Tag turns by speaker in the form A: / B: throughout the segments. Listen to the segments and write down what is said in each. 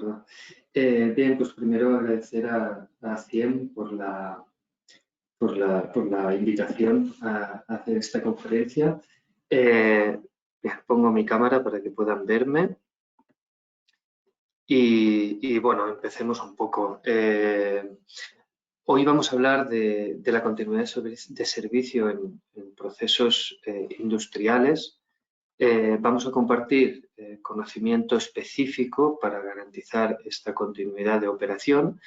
A: verdad. Bien, pues primero agradecer a CIEM por la invitación a hacer esta conferencia. Bien, pongo mi cámara para que puedan verme. Y bueno, empecemos un poco. Hoy vamos a hablar de la continuidad de servicio en procesos industriales. Vamos a compartir conocimiento específico para garantizar esta continuidad de operación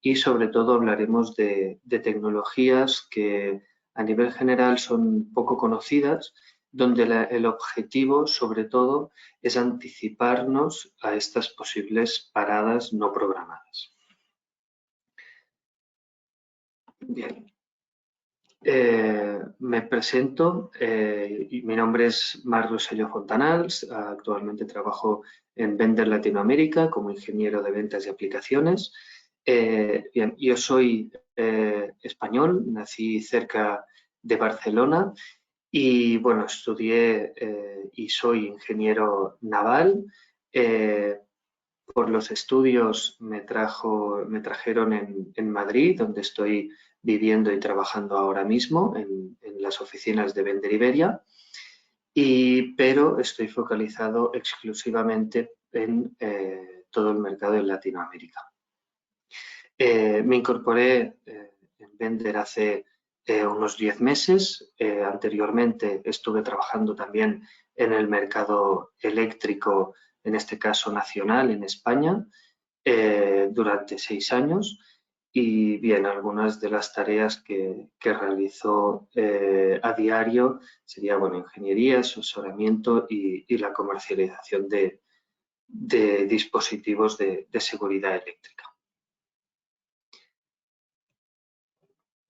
A: y sobre todo hablaremos de tecnologías que a nivel general son poco conocidas, donde el objetivo sobre todo es anticiparnos a estas posibles paradas no programadas. Bien. Me presento, mi nombre es Marc Rosselló Fontanals, actualmente trabajo en Vender Latinoamérica como ingeniero de ventas y aplicaciones. Bien, yo soy español, nací cerca de Barcelona y bueno, estudié y soy ingeniero naval. Por los estudios me trajeron en Madrid, donde estoy viviendo y trabajando ahora mismo en las oficinas de Vender Iberia, pero estoy focalizado exclusivamente en todo el mercado en Latinoamérica. Me incorporé en Vender hace unos 10 meses. Anteriormente estuve trabajando también en el mercado eléctrico, en este caso nacional, en España, durante 6 años. Y bien, algunas de las tareas que realizo a diario sería, bueno, ingeniería, asesoramiento y la comercialización de dispositivos de seguridad eléctrica.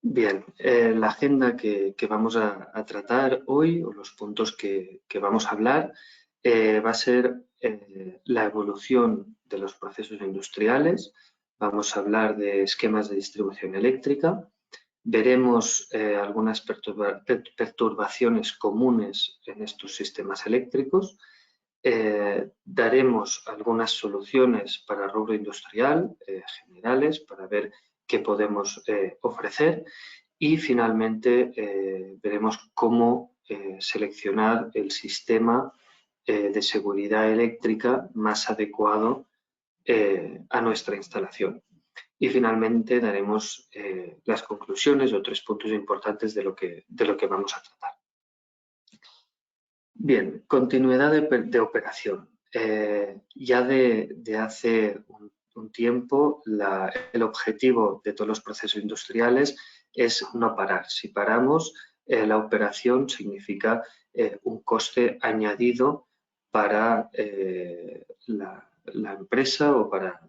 A: Bien, la agenda que vamos a tratar hoy, o los puntos que vamos a hablar, va a ser la evolución de los procesos industriales. Vamos a hablar de esquemas de distribución eléctrica. Veremos algunas perturbaciones comunes en estos sistemas eléctricos. Daremos algunas soluciones para el rubro industrial generales para ver qué podemos ofrecer y finalmente veremos cómo seleccionar el sistema de seguridad eléctrica más adecuado a nuestra instalación. Y finalmente daremos las conclusiones o 3 puntos importantes de lo que vamos a tratar. Bien, continuidad de operación. Ya de hace un tiempo el objetivo de todos los procesos industriales es no parar. Si paramos, la operación significa un coste añadido para la empresa o para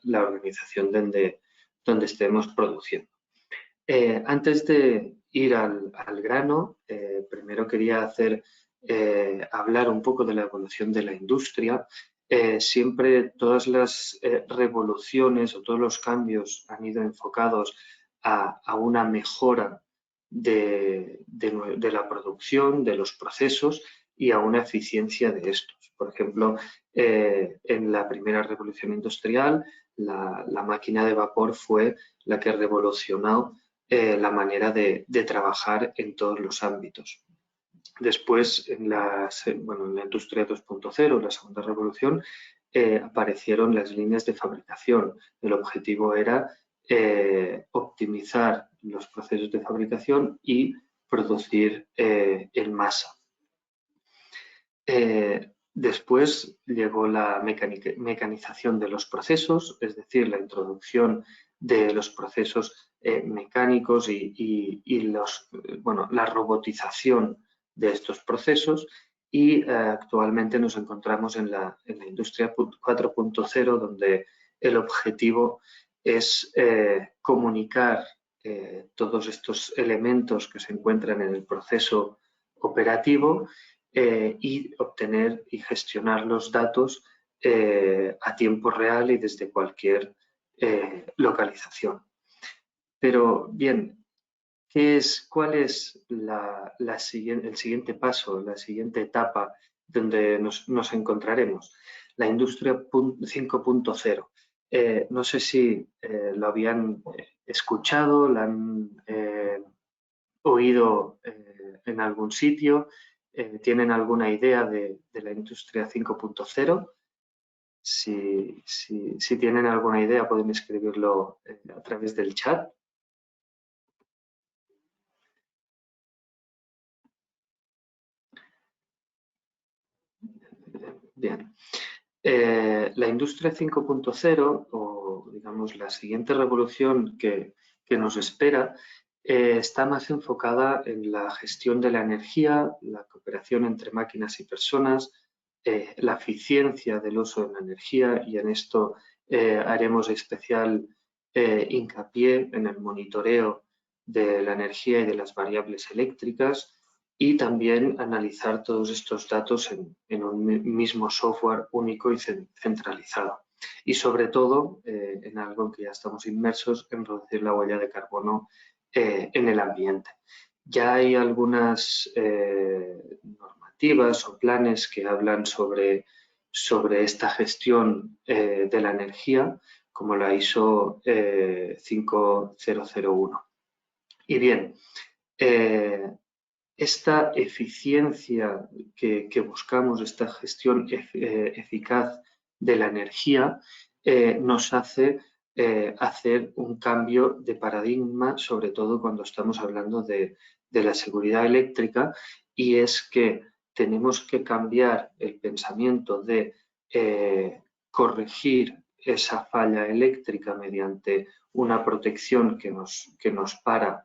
A: la organización donde estemos produciendo. Antes de ir al grano, primero quería hablar un poco de la evolución de la industria. Siempre todas las revoluciones o todos los cambios han ido enfocados a una mejora de la producción, de los procesos y a una eficiencia de estos. Por ejemplo, en la primera revolución industrial, la máquina de vapor fue la que revolucionó la manera de trabajar en todos los ámbitos. Después, en la industria 2.0, la segunda revolución, aparecieron las líneas de fabricación. El objetivo era optimizar los procesos de fabricación y producir en masa. Después llegó la mecanización de los procesos, es decir, la introducción de los procesos mecánicos y la robotización de estos procesos y actualmente nos encontramos en la industria 4.0, donde el objetivo es comunicar todos estos elementos que se encuentran en el proceso operativo y obtener y gestionar los datos a tiempo real y desde cualquier localización. Pero bien, ¿cuál es el siguiente paso, la siguiente etapa donde nos encontraremos? la industria 5.0. No sé si lo habían escuchado, lo han oído en algún sitio, tienen alguna idea de la industria 5.0. Si tienen alguna idea pueden escribirlo a través del chat. Bien. La industria 5.0 o digamos la siguiente revolución que nos espera está más enfocada en la gestión de la energía, la cooperación entre máquinas y personas, la eficiencia del uso de la energía, y en esto haremos especial hincapié en el monitoreo de la energía y de las variables eléctricas, y también analizar todos estos datos en un mismo software único y centralizado. Y sobre todo, en algo en que ya estamos inmersos, en reducir la huella de carbono en el ambiente. Ya hay algunas normativas o planes que hablan sobre esta gestión de la energía, como la ISO 5001. Y bien, esta eficiencia que buscamos, esta gestión eficaz de la energía, nos hace hacer un cambio de paradigma, sobre todo cuando estamos hablando de la seguridad eléctrica, y es que tenemos que cambiar el pensamiento de corregir esa falla eléctrica mediante una protección que nos para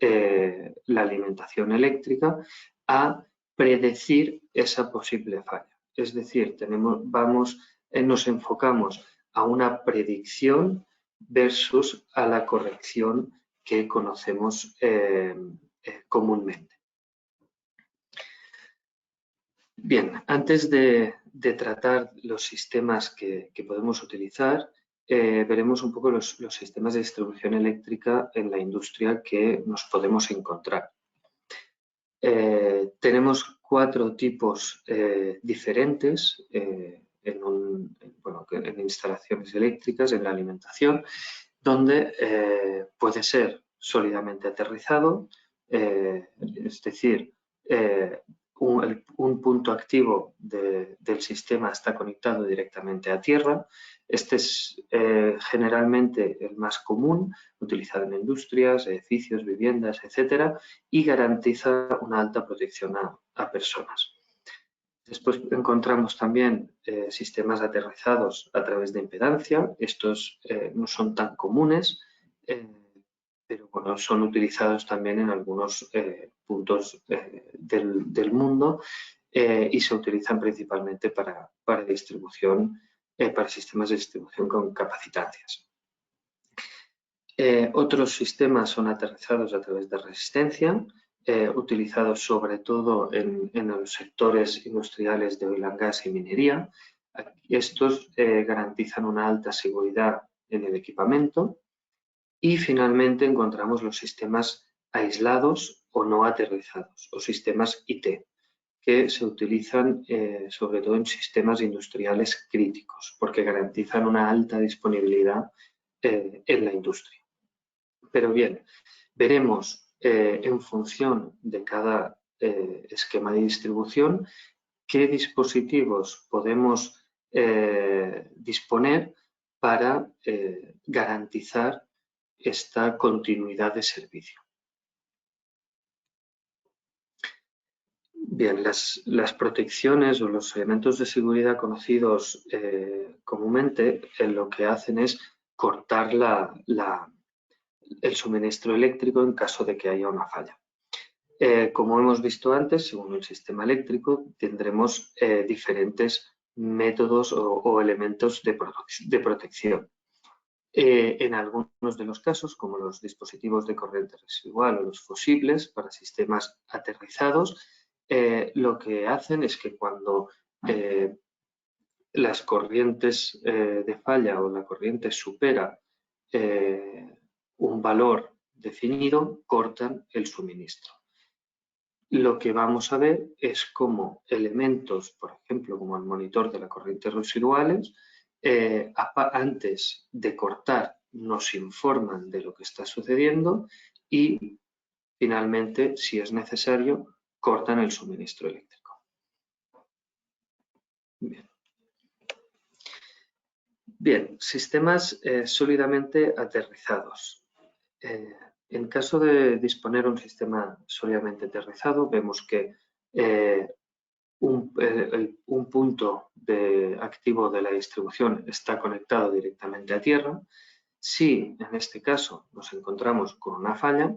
A: la alimentación eléctrica, a predecir esa posible falla. Es decir, nos enfocamos a una predicción versus a la corrección que conocemos comúnmente. Bien, antes de tratar los sistemas que podemos utilizar, veremos un poco los sistemas de distribución eléctrica en la industria que nos podemos encontrar. Tenemos 4 tipos diferentes en instalaciones eléctricas, en la alimentación, donde puede ser sólidamente aterrizado, es decir, un punto activo del sistema está conectado directamente a tierra. Este es generalmente el más común, utilizado en industrias, edificios, viviendas, etcétera, y garantiza una alta protección a personas. Después encontramos también sistemas aterrizados a través de impedancia. Estos no son tan comunes, pero bueno, son utilizados también en algunos puntos del mundo y se utilizan principalmente para distribución, para sistemas de distribución con capacitancias. Otros sistemas son aterrizados a través de resistencia, utilizados sobre todo en los sectores industriales de oil and gas y minería. Estos garantizan una alta seguridad en el equipamiento. Y finalmente encontramos los sistemas aislados o no aterrizados, o sistemas IT, que se utilizan sobre todo en sistemas industriales críticos, porque garantizan una alta disponibilidad en la industria. Pero bien, veremos en función de cada esquema de distribución qué dispositivos podemos disponer para garantizar esta continuidad de servicio. Bien, las protecciones o los elementos de seguridad conocidos comúnmente lo que hacen es cortar el suministro eléctrico en caso de que haya una falla. Como hemos visto antes, según el sistema eléctrico, tendremos diferentes métodos o elementos de protección. En algunos de los casos, como los dispositivos de corriente residual o los fusibles para sistemas aterrizados, lo que hacen es que cuando las corrientes de falla o la corriente supera un valor definido, cortan el suministro. lo que vamos a ver es cómo elementos, por ejemplo, como el monitor de las corrientes residuales, antes de cortar nos informan de lo que está sucediendo y finalmente, si es necesario, cortan el suministro eléctrico. Bien, sistemas sólidamente aterrizados. En caso de disponer de un sistema sólidamente aterrizado, vemos que un punto activo de la distribución está conectado directamente a tierra. Si en este caso nos encontramos con una falla,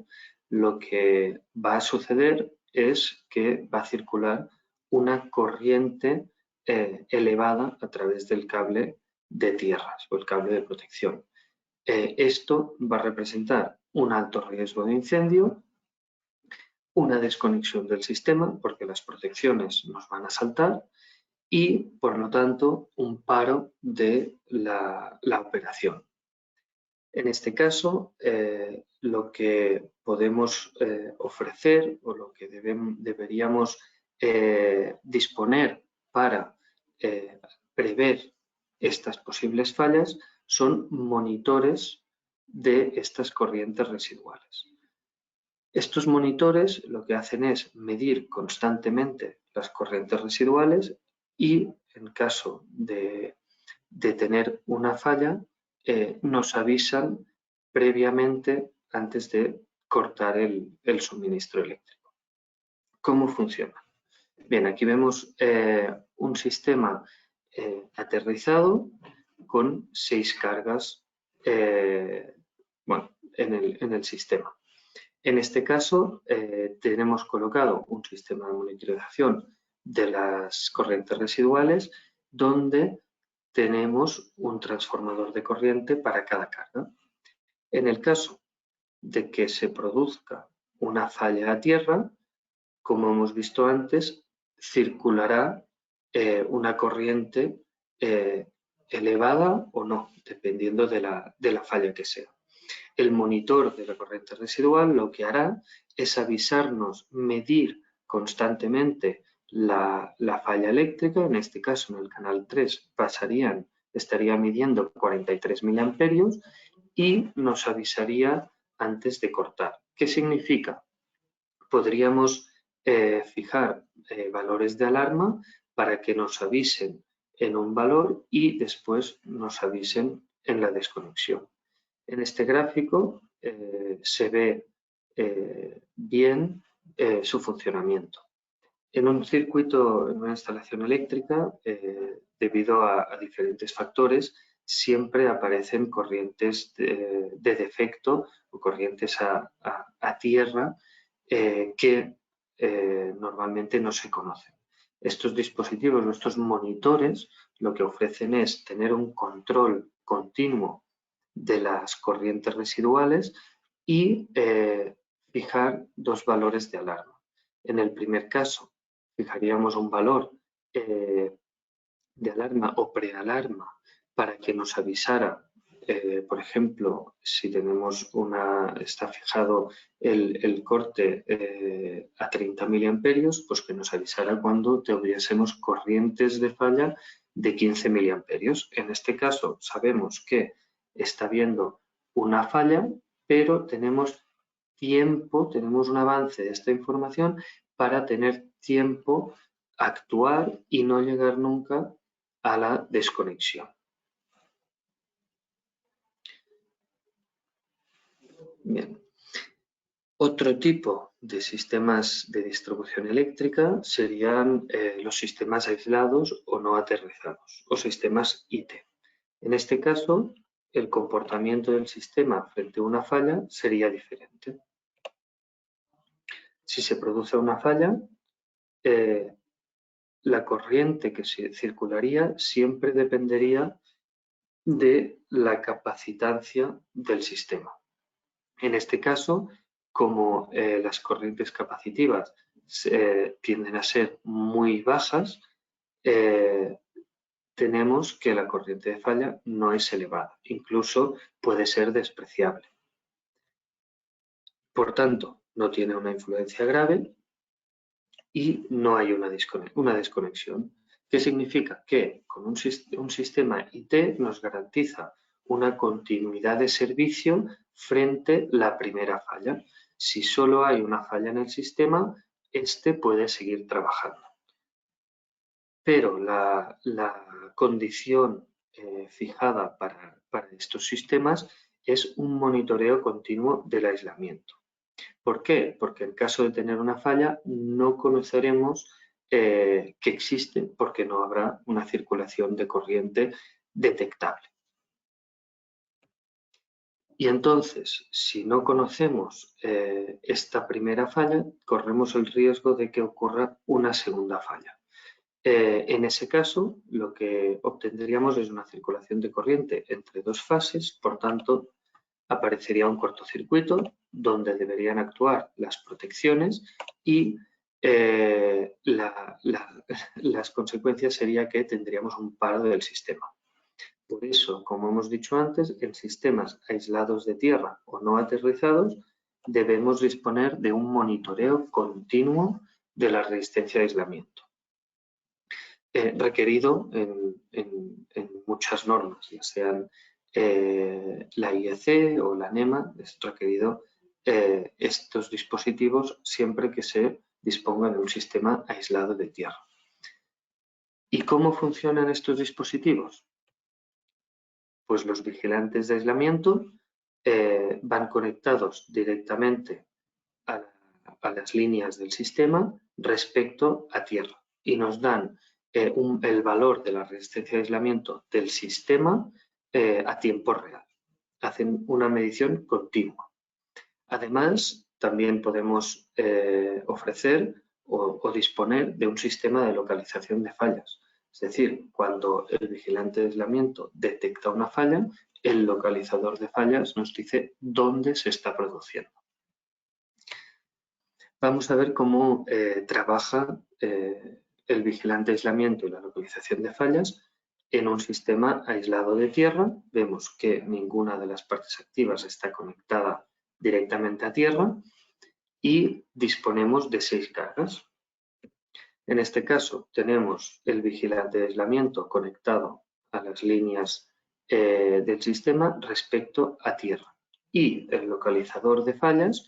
A: lo que va a suceder es que va a circular una corriente elevada a través del cable de tierras o el cable de protección. Esto va a representar un alto riesgo de incendio, una desconexión del sistema porque las protecciones nos van a saltar y, por lo tanto, un paro de la operación. En este caso, lo que podemos ofrecer o lo que deberíamos disponer para prever estas posibles fallas son monitores de estas corrientes residuales. Estos monitores lo que hacen es medir constantemente las corrientes residuales y, en caso de tener una falla, nos avisan previamente antes de cortar el suministro eléctrico. ¿Cómo funciona? Bien, aquí vemos un sistema aterrizado con 6 cargas en el sistema. En este caso, tenemos colocado un sistema de monitorización de las corrientes residuales donde tenemos un transformador de corriente para cada carga. En el caso de que se produzca una falla a tierra, como hemos visto antes, circulará una corriente elevada o no, dependiendo de la falla que sea. El monitor de la corriente residual lo que hará es avisarnos, medir constantemente la falla eléctrica. En este caso, en el canal 3, estaría midiendo 43 miliamperios y nos avisaría antes de cortar. ¿Qué significa? Podríamos fijar valores de alarma para que nos avisen en un valor y después nos avisen en la desconexión. En este gráfico se ve bien su funcionamiento. En un circuito, en una instalación eléctrica, debido a diferentes factores, siempre aparecen corrientes de defecto o corrientes a tierra que normalmente no se conocen. Estos dispositivos o estos monitores lo que ofrecen es tener un control continuo de las corrientes residuales y fijar 2 valores de alarma. En el primer caso, fijaríamos un valor de alarma o prealarma para que nos avisara, por ejemplo, si está fijado el corte a 30 miliamperios, pues que nos avisara cuando tuviésemos corrientes de falla de 15 miliamperios. En este caso sabemos que está habiendo una falla, pero tenemos tiempo, tenemos un avance de esta información para tener tiempo a actuar y no llegar nunca a la desconexión. Bien. Otro tipo de sistemas de distribución eléctrica serían los sistemas aislados o no aterrizados, o sistemas IT. En este caso, el comportamiento del sistema frente a una falla sería diferente. Si se produce una falla, la corriente que se circularía siempre dependería de la capacitancia del sistema. En este caso, como las corrientes capacitivas tienden a ser muy bajas, tenemos que la corriente de falla no es elevada, incluso puede ser despreciable. Por tanto, no tiene una influencia grave y no hay una desconexión. ¿Qué significa? Que con un sistema IT nos garantiza una continuidad de servicio frente a la primera falla. Si solo hay una falla en el sistema, este puede seguir trabajando. Pero la condición fijada para estos sistemas es un monitoreo continuo del aislamiento. ¿Por qué? Porque en caso de tener una falla no conoceremos que existe porque no habrá una circulación de corriente detectable. Y entonces, si no conocemos esta primera falla, corremos el riesgo de que ocurra una segunda falla. En ese caso, lo que obtendríamos es una circulación de corriente entre dos fases, por tanto, aparecería un cortocircuito donde deberían actuar las protecciones y las consecuencias sería que tendríamos un paro del sistema. Por eso, como hemos dicho antes, en sistemas aislados de tierra o no aterrizados, debemos disponer de un monitoreo continuo de la resistencia de aislamiento. Requerido en muchas normas, ya sean la IEC o la NEMA, es requerido estos dispositivos siempre que se disponga de un sistema aislado de tierra. ¿Y cómo funcionan estos dispositivos? Pues los vigilantes de aislamiento van conectados directamente a las líneas del sistema respecto a tierra y nos dan el valor de la resistencia de aislamiento del sistema a tiempo real. Hacen una medición continua. Además, también podemos ofrecer o disponer de un sistema de localización de fallas. Es decir, cuando el vigilante de aislamiento detecta una falla, el localizador de fallas nos dice dónde se está produciendo. Vamos a ver cómo trabaja el vigilante de aislamiento y la localización de fallas en un sistema aislado de tierra. Vemos que ninguna de las partes activas está conectada directamente a tierra y disponemos de 6 cargas. En este caso tenemos el vigilante de aislamiento conectado a las líneas del sistema respecto a tierra y el localizador de fallas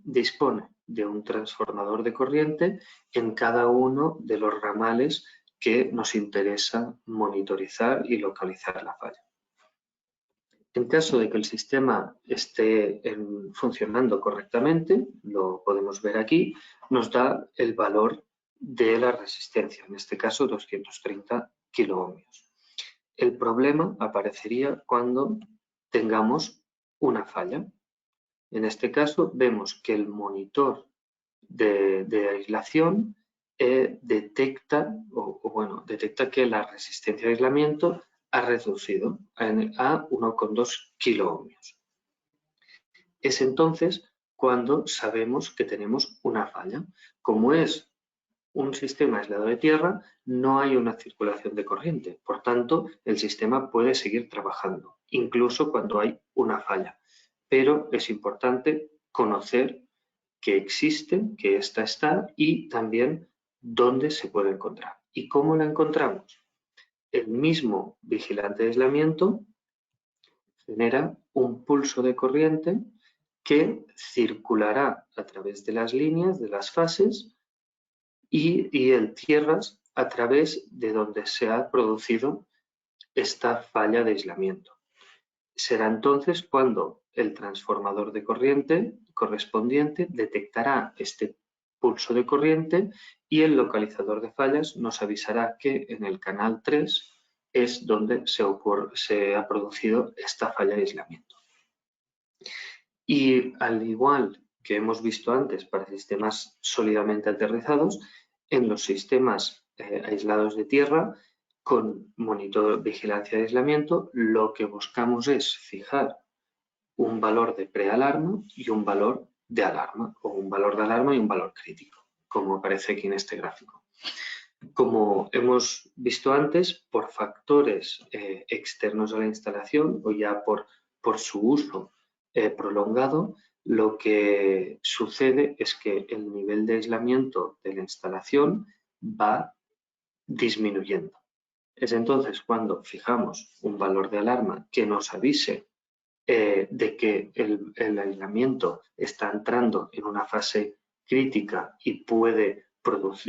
A: dispone de un transformador de corriente en cada uno de los ramales que nos interesa monitorizar y localizar la falla. En caso de que el sistema esté funcionando correctamente, lo podemos ver aquí, nos da el valor de la resistencia, en este caso 230 kiloohmios. El problema aparecería cuando tengamos una falla. En este caso vemos que el monitor de aislación detecta que la resistencia de aislamiento ha reducido a 1,2 kiloohmios. Es entonces cuando sabemos que tenemos una falla. Como es un sistema aislado de tierra, no hay una circulación de corriente. Por tanto, el sistema puede seguir trabajando, incluso cuando hay una falla. Pero es importante conocer que existe, que esta está y también dónde se puede encontrar. ¿Y cómo la encontramos? El mismo vigilante de aislamiento genera un pulso de corriente que circulará a través de las líneas, de las fases y en tierras a través de donde se ha producido esta falla de aislamiento. Será entonces cuando el transformador de corriente correspondiente detectará este pulso de corriente y el localizador de fallas nos avisará que en el canal 3 es donde se ha producido esta falla de aislamiento. Y al igual que hemos visto antes para sistemas sólidamente aterrizados, en los sistemas aislados de tierra, con monitor, vigilancia de aislamiento, lo que buscamos es fijar un valor de prealarma y un valor de alarma, o un valor de alarma y un valor crítico, como aparece aquí en este gráfico. Como hemos visto antes, por factores externos a la instalación o ya por su uso prolongado, lo que sucede es que el nivel de aislamiento de la instalación va disminuyendo. Es entonces cuando fijamos un valor de alarma que nos avise de que el aislamiento está entrando en una fase crítica y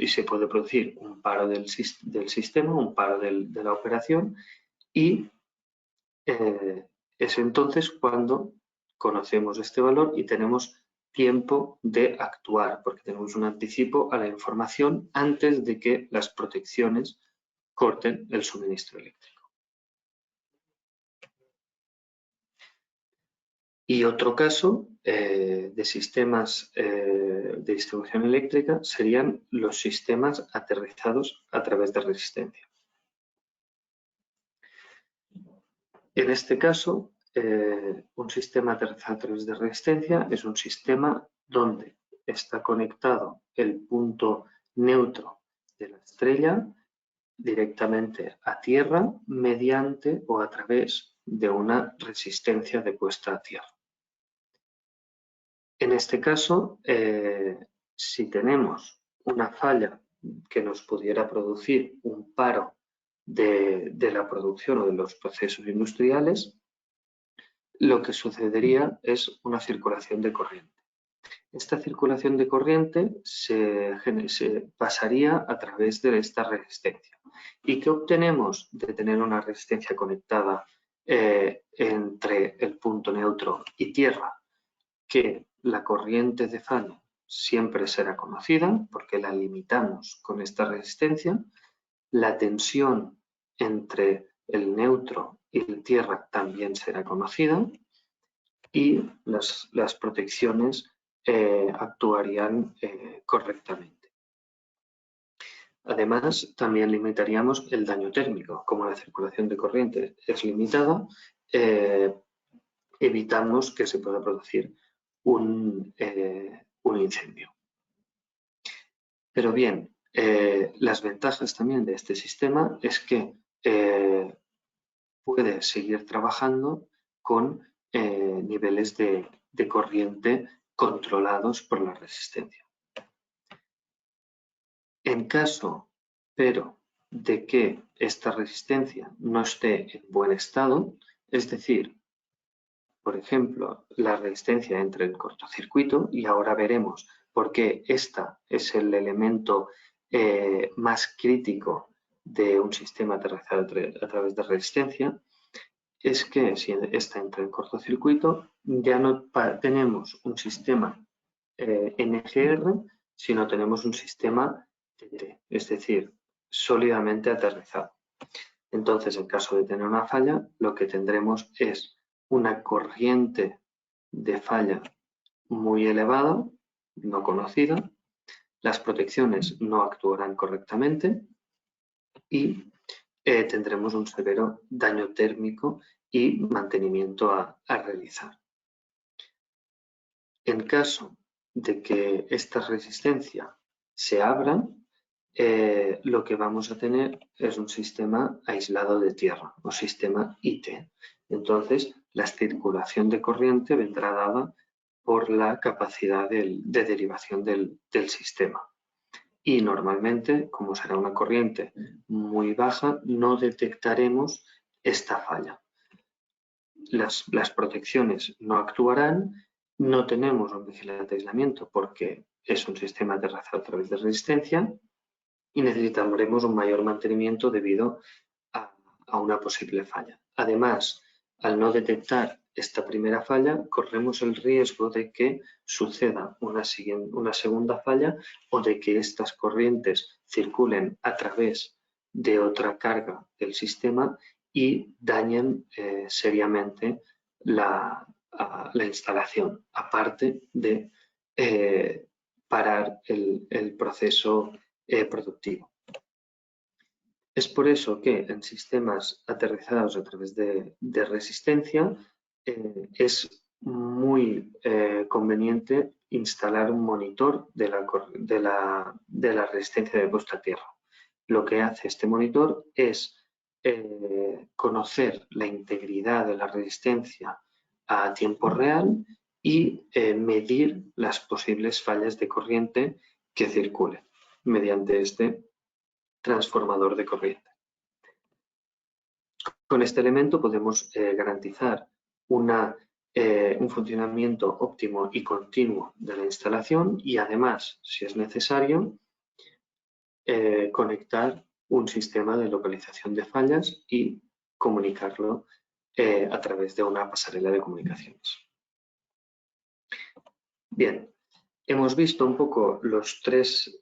A: se puede producir un paro del sistema, un paro de la operación, y es entonces cuando conocemos este valor y tenemos tiempo de actuar, porque tenemos un anticipo a la información antes de que las protecciones corten el suministro eléctrico. Y otro caso de sistemas de distribución eléctrica serían los sistemas aterrizados a través de resistencia. En este caso, un sistema aterrizado a través de resistencia es un sistema donde está conectado el punto neutro de la estrella directamente a tierra mediante o a través de una resistencia de puesta a tierra. En este caso, si tenemos una falla que nos pudiera producir un paro de la producción o de los procesos industriales, lo que sucedería es una circulación de corriente. Esta circulación de corriente se pasaría a través de esta resistencia. ¿Y qué obtenemos de tener una resistencia conectada entre el punto neutro y tierra? Que la corriente de falla siempre será conocida porque la limitamos con esta resistencia, la tensión entre el neutro y la tierra también será conocida y las protecciones actuarían correctamente. Además, también limitaríamos el daño térmico. Como la circulación de corriente es limitada, evitamos que se pueda producir un incendio. Pero bien, las ventajas también de este sistema es que puede seguir trabajando con niveles de corriente controlados por la resistencia. En caso, pero, de que esta resistencia no esté en buen estado, es decir, por ejemplo, la resistencia entre el cortocircuito, y ahora veremos por qué esta es el elemento más crítico de un sistema aterrizado a través de resistencia, es que si esta entra en cortocircuito, ya no tenemos un sistema NGR, sino tenemos un sistema TT, es decir, sólidamente aterrizado. Entonces, en caso de tener una falla, lo que tendremos es una corriente de falla muy elevada, no conocida, las protecciones no actuarán correctamente y tendremos un severo daño térmico y mantenimiento a realizar. En caso de que esta resistencia se abra, lo que vamos a tener es un sistema aislado de tierra o sistema IT. Entonces, la circulación de corriente vendrá dada por la capacidad de derivación del sistema. Y normalmente, como será una corriente muy baja, no detectaremos esta falla. Las protecciones no actuarán, no tenemos un vigilante de aislamiento porque es un sistema aterrizado a través de resistencia y necesitaremos un mayor mantenimiento debido a una posible falla. Además, al no detectar esta primera falla, corremos el riesgo de que suceda una segunda falla o de que estas corrientes circulen a través de otra carga del sistema y dañen seriamente la instalación, aparte de parar el proceso productivo. Es por eso que en sistemas aterrizados a través de resistencia es muy conveniente instalar un monitor de la resistencia de puesta a tierra. Lo que hace este monitor es conocer la integridad de la resistencia a tiempo real y medir las posibles fallas de corriente que circulen mediante este transformador de corriente. Con este elemento podemos garantizar un funcionamiento óptimo y continuo de la instalación y además, si es necesario, conectar un sistema de localización de fallas y comunicarlo a través de una pasarela de comunicaciones. Bien, hemos visto un poco los tres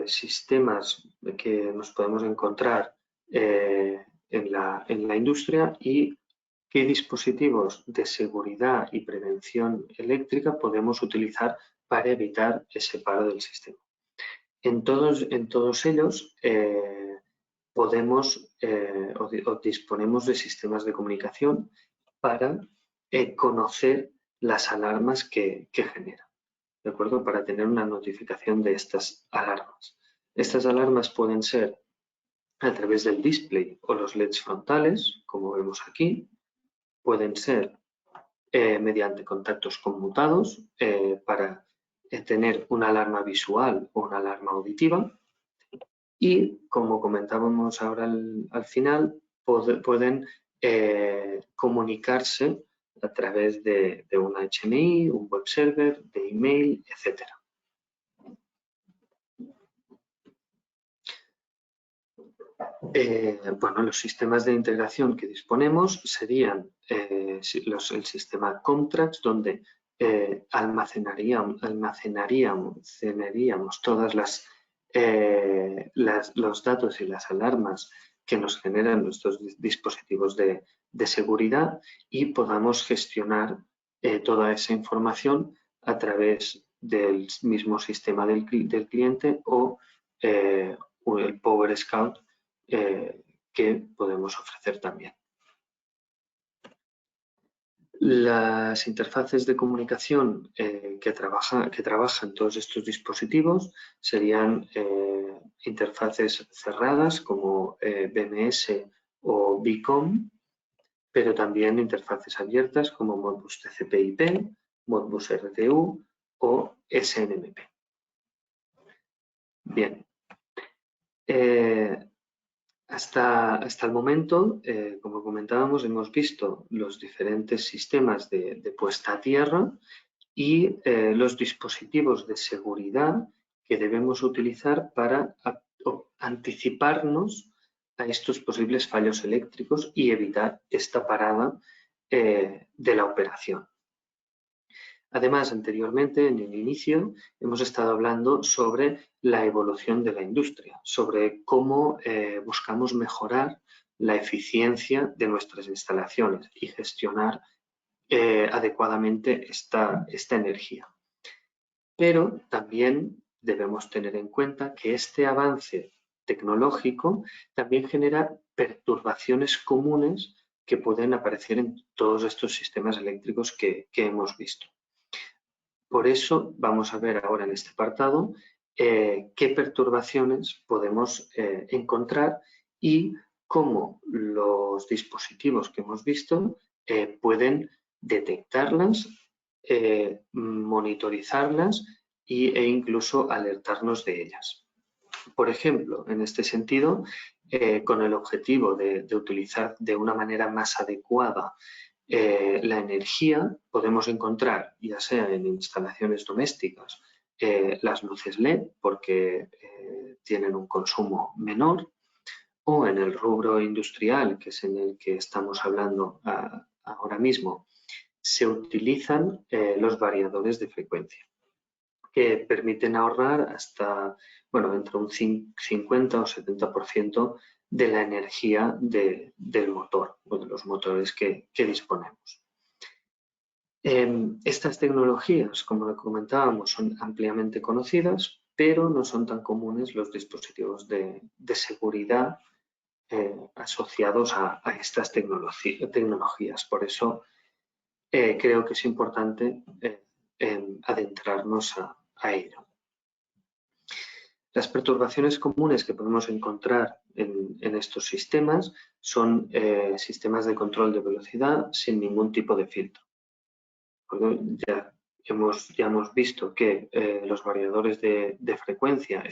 A: sistemas que nos podemos encontrar en la industria y qué dispositivos de seguridad y prevención eléctrica podemos utilizar para evitar ese paro del sistema. En todos ellos podemos o disponemos de sistemas de comunicación para conocer las alarmas que generan, ¿de acuerdo? Para tener una notificación de estas alarmas. Estas alarmas pueden ser a través del display o los LEDs frontales, como vemos aquí. Pueden ser mediante contactos conmutados para tener una alarma visual o una alarma auditiva. Y, como comentábamos ahora al final, pueden comunicarse a través de una HMI, un web server, de email, etc. Bueno, los sistemas de integración que disponemos serían el sistema Comtrax, donde almacenaríamos todas los datos y las alarmas que nos generan nuestros dispositivos de seguridad y podamos gestionar toda esa información a través del mismo sistema del cliente o el Power Scout que podemos ofrecer también. Las interfaces de comunicación que trabajan todos estos dispositivos serían interfaces cerradas como BMS o BCOM, pero también interfaces abiertas como Modbus TCP/IP, Modbus RTU o SNMP. Bien. Hasta el momento, como comentábamos, hemos visto los diferentes sistemas de puesta a tierra y los dispositivos de seguridad que debemos utilizar para anticiparnos a estos posibles fallos eléctricos y evitar esta parada de la operación. Además, anteriormente, en el inicio, hemos estado hablando sobre la evolución de la industria, sobre cómo buscamos mejorar la eficiencia de nuestras instalaciones y gestionar adecuadamente esta energía. Pero también debemos tener en cuenta que este avance tecnológico también genera perturbaciones comunes que pueden aparecer en todos estos sistemas eléctricos que hemos visto. Por eso vamos a ver ahora en este apartado qué perturbaciones podemos encontrar y cómo los dispositivos que hemos visto pueden detectarlas, monitorizarlas e incluso alertarnos de ellas. Por ejemplo, en este sentido, con el objetivo de utilizar de una manera más adecuada la energía, podemos encontrar, ya sea en instalaciones domésticas, las luces LED porque tienen un consumo menor, o en el rubro industrial, que es en el que estamos hablando ahora mismo, se utilizan los variadores de frecuencia, que permiten ahorrar hasta, bueno, entre un 50 o 70% de la energía del motor o de los motores que disponemos. Estas tecnologías, como comentábamos, son ampliamente conocidas, pero no son tan comunes los dispositivos de seguridad asociados a estas tecnologías. Por eso creo que es importante adentrarnos a ello. Las perturbaciones comunes que podemos encontrar en estos sistemas son sistemas de control de velocidad sin ningún tipo de filtro. acuerdo? Ya hemos visto que los variadores de frecuencia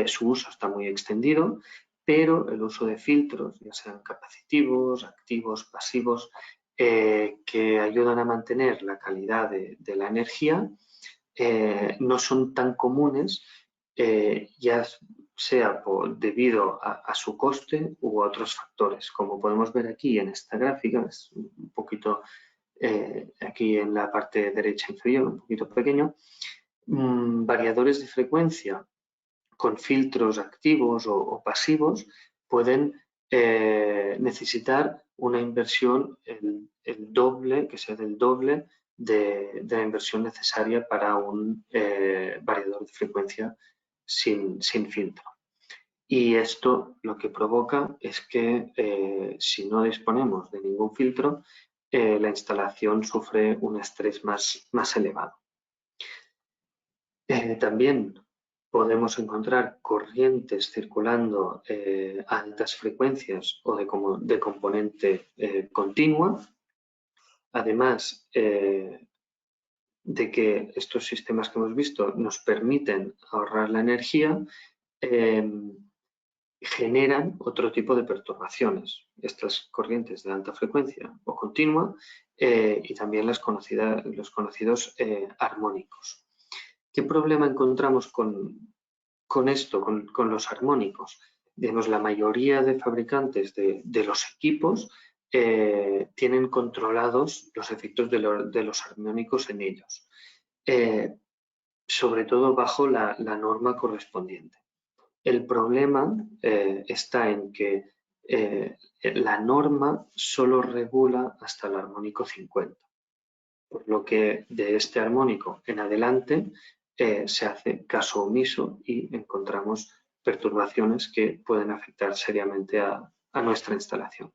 A: su uso está muy extendido, pero el uso de filtros, ya sean capacitivos, activos, pasivos, que ayudan a mantener la calidad de la energía, no son tan comunes, ya sea debido a su coste u otros factores. Como podemos ver aquí en esta gráfica, es un poquito aquí en la parte derecha inferior, un poquito pequeño, variadores de frecuencia con filtros activos o pasivos pueden necesitar una inversión el doble, que sea del doble de la inversión necesaria para un variador de frecuencia sin filtro. Y esto lo que provoca es que si no disponemos de ningún filtro, la instalación sufre un estrés más elevado. También podemos encontrar corrientes circulando a altas frecuencias o de componente continua. Además de que estos sistemas que hemos visto nos permiten ahorrar la energía, generan otro tipo de perturbaciones. Estas corrientes de alta frecuencia o continua y también los conocidos armónicos. ¿Qué problema encontramos con esto, con los armónicos? Digamos, la mayoría de fabricantes de los equipos tienen controlados los efectos de los armónicos en ellos, sobre todo bajo la norma correspondiente. El problema está en que la norma solo regula hasta el armónico 50, por lo que de este armónico en adelante se hace caso omiso y encontramos perturbaciones que pueden afectar seriamente a nuestra instalación.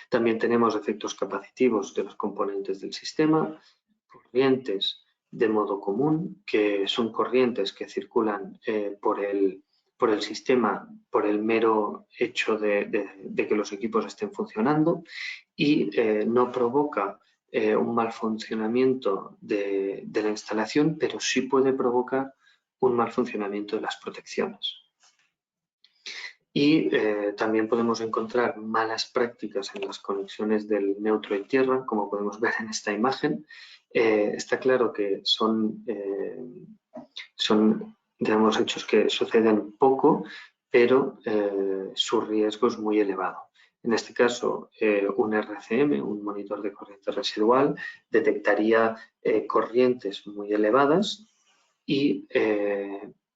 A: También tenemos efectos capacitivos de los componentes del sistema, corrientes de modo común, que son corrientes que circulan por el sistema por el mero hecho de que los equipos estén funcionando y no provoca un mal funcionamiento de la instalación, pero sí puede provocar un mal funcionamiento de las protecciones. Y también podemos encontrar malas prácticas en las conexiones del neutro y tierra, como podemos ver en esta imagen. Está claro que son digamos, hechos que suceden poco, pero su riesgo es muy elevado. En este caso, un RCM, un monitor de corriente residual, detectaría corrientes muy elevadas y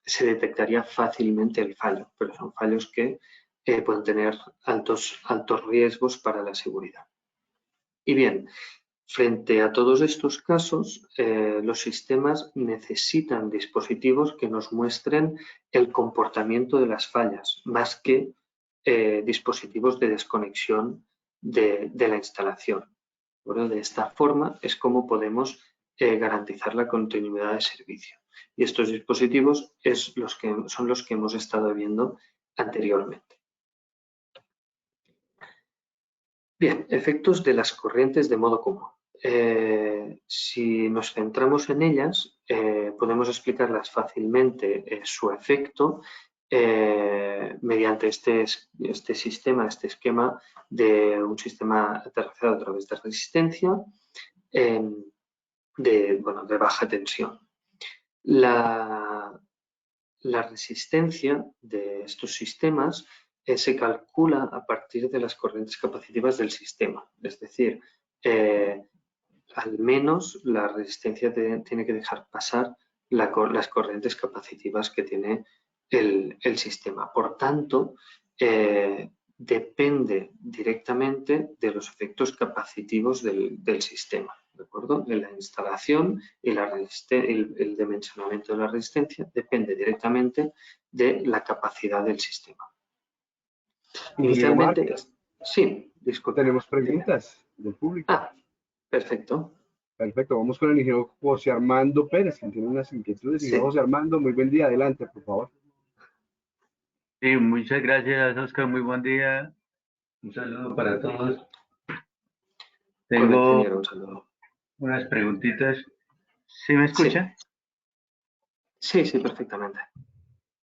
A: se detectaría fácilmente el fallo, pero son fallos que pueden tener altos riesgos para la seguridad. Y bien, frente a todos estos casos, los sistemas necesitan dispositivos que nos muestren el comportamiento de las fallas, más que dispositivos de desconexión de la instalación. Bueno, de esta forma es como podemos garantizar la continuidad de servicio. Y estos dispositivos son los que hemos estado viendo anteriormente. Bien, efectos de las corrientes de modo común. Si nos centramos en ellas, podemos explicarlas fácilmente su efecto mediante este esquema de un sistema aterrizado a través de resistencia de baja tensión. La resistencia de estos sistemas se calcula a partir de las corrientes capacitivas del sistema. Es decir, al menos la resistencia tiene que dejar pasar las corrientes capacitivas que tiene el sistema. Por tanto, depende directamente de los efectos capacitivos del sistema. ¿De acuerdo? De la instalación y el dimensionamiento de la resistencia depende directamente de la capacidad del sistema. Inicialmente, sí, disculpa.
B: Tenemos preguntas del público.
A: Ah, perfecto.
B: Perfecto, vamos con el ingeniero José Armando Pérez, que tiene unas inquietudes. Ingeniero José Armando, muy buen día, adelante, por favor.
C: Sí, muchas gracias, Oscar, muy buen día. Un saludo para todos.
A: Con el ingeniero, un saludo.
C: unas preguntitas. ¿Sí me
A: Sí,
C: escucha?
A: sí, perfectamente.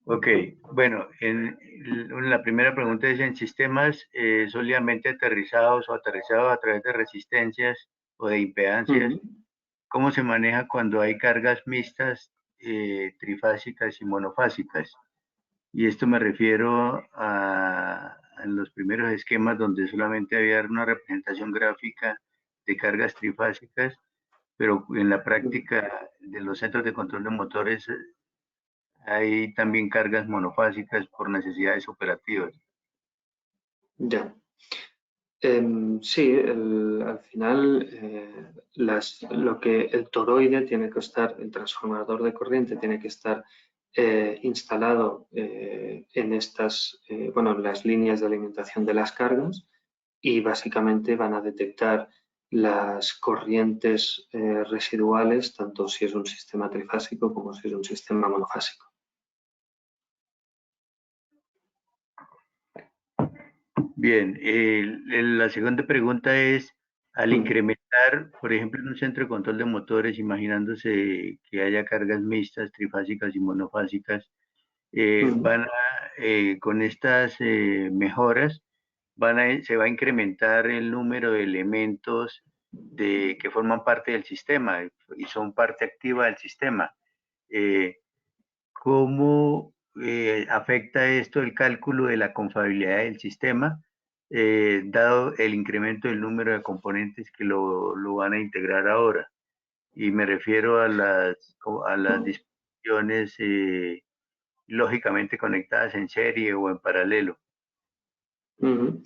C: Ok, bueno, la primera pregunta es en sistemas sólidamente aterrizados o aterrizados a través de resistencias o de impedancias,
A: Ujú.
C: ¿cómo se maneja cuando hay cargas mixtas, trifásicas y monofásicas? Y esto me refiero a los primeros esquemas donde solamente había una representación gráfica de cargas trifásicas, pero en la práctica de los centros de control de motores hay también cargas monofásicas por necesidades operativas.
A: Ya. Sí, al final lo que el toroide tiene que estar, el transformador de corriente tiene que estar instalado en bueno, en las líneas de alimentación de las cargas y básicamente van a detectar las corrientes residuales, tanto si es un sistema trifásico como si es un sistema monofásico.
C: Bien, la segunda pregunta es, al
A: Mm,
C: incrementar, por ejemplo, en un centro de control de motores, imaginándose que haya cargas mixtas, trifásicas y monofásicas,
A: mm.
C: con estas mejoras, se va a incrementar el número de elementos que forman parte del sistema y son parte activa del sistema. Eh, ¿Cómo afecta esto el cálculo de la confiabilidad del sistema, dado el incremento del número de componentes que lo van a integrar ahora? Y me refiero a las disposiciones lógicamente conectadas en serie o en paralelo.
A: Ujú.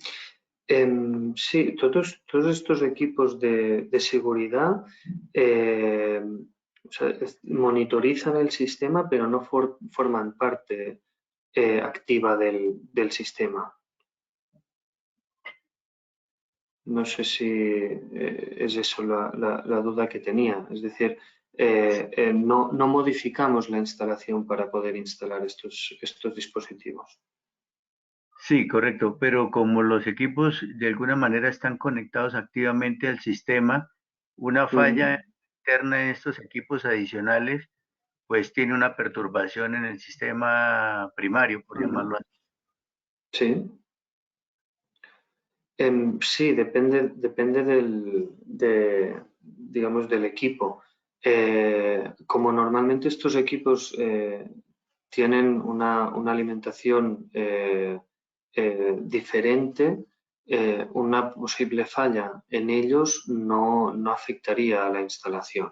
A: Sí, todos estos equipos de seguridad o sea, monitorizan el sistema, pero no forman parte activa del sistema. No sé si es eso la duda que tenía. Es decir, no modificamos la instalación para poder instalar estos dispositivos.
C: Sí, correcto, pero como los equipos de alguna manera están conectados activamente al sistema, una
A: Ujú.
C: falla interna en estos equipos adicionales, pues tiene una perturbación en el sistema primario, por llamarlo
A: Ujú.
C: así.
A: Sí. Sí, depende digamos, del equipo. Como normalmente estos equipos tienen una alimentación diferente, una posible falla en ellos no afectaría a la instalación.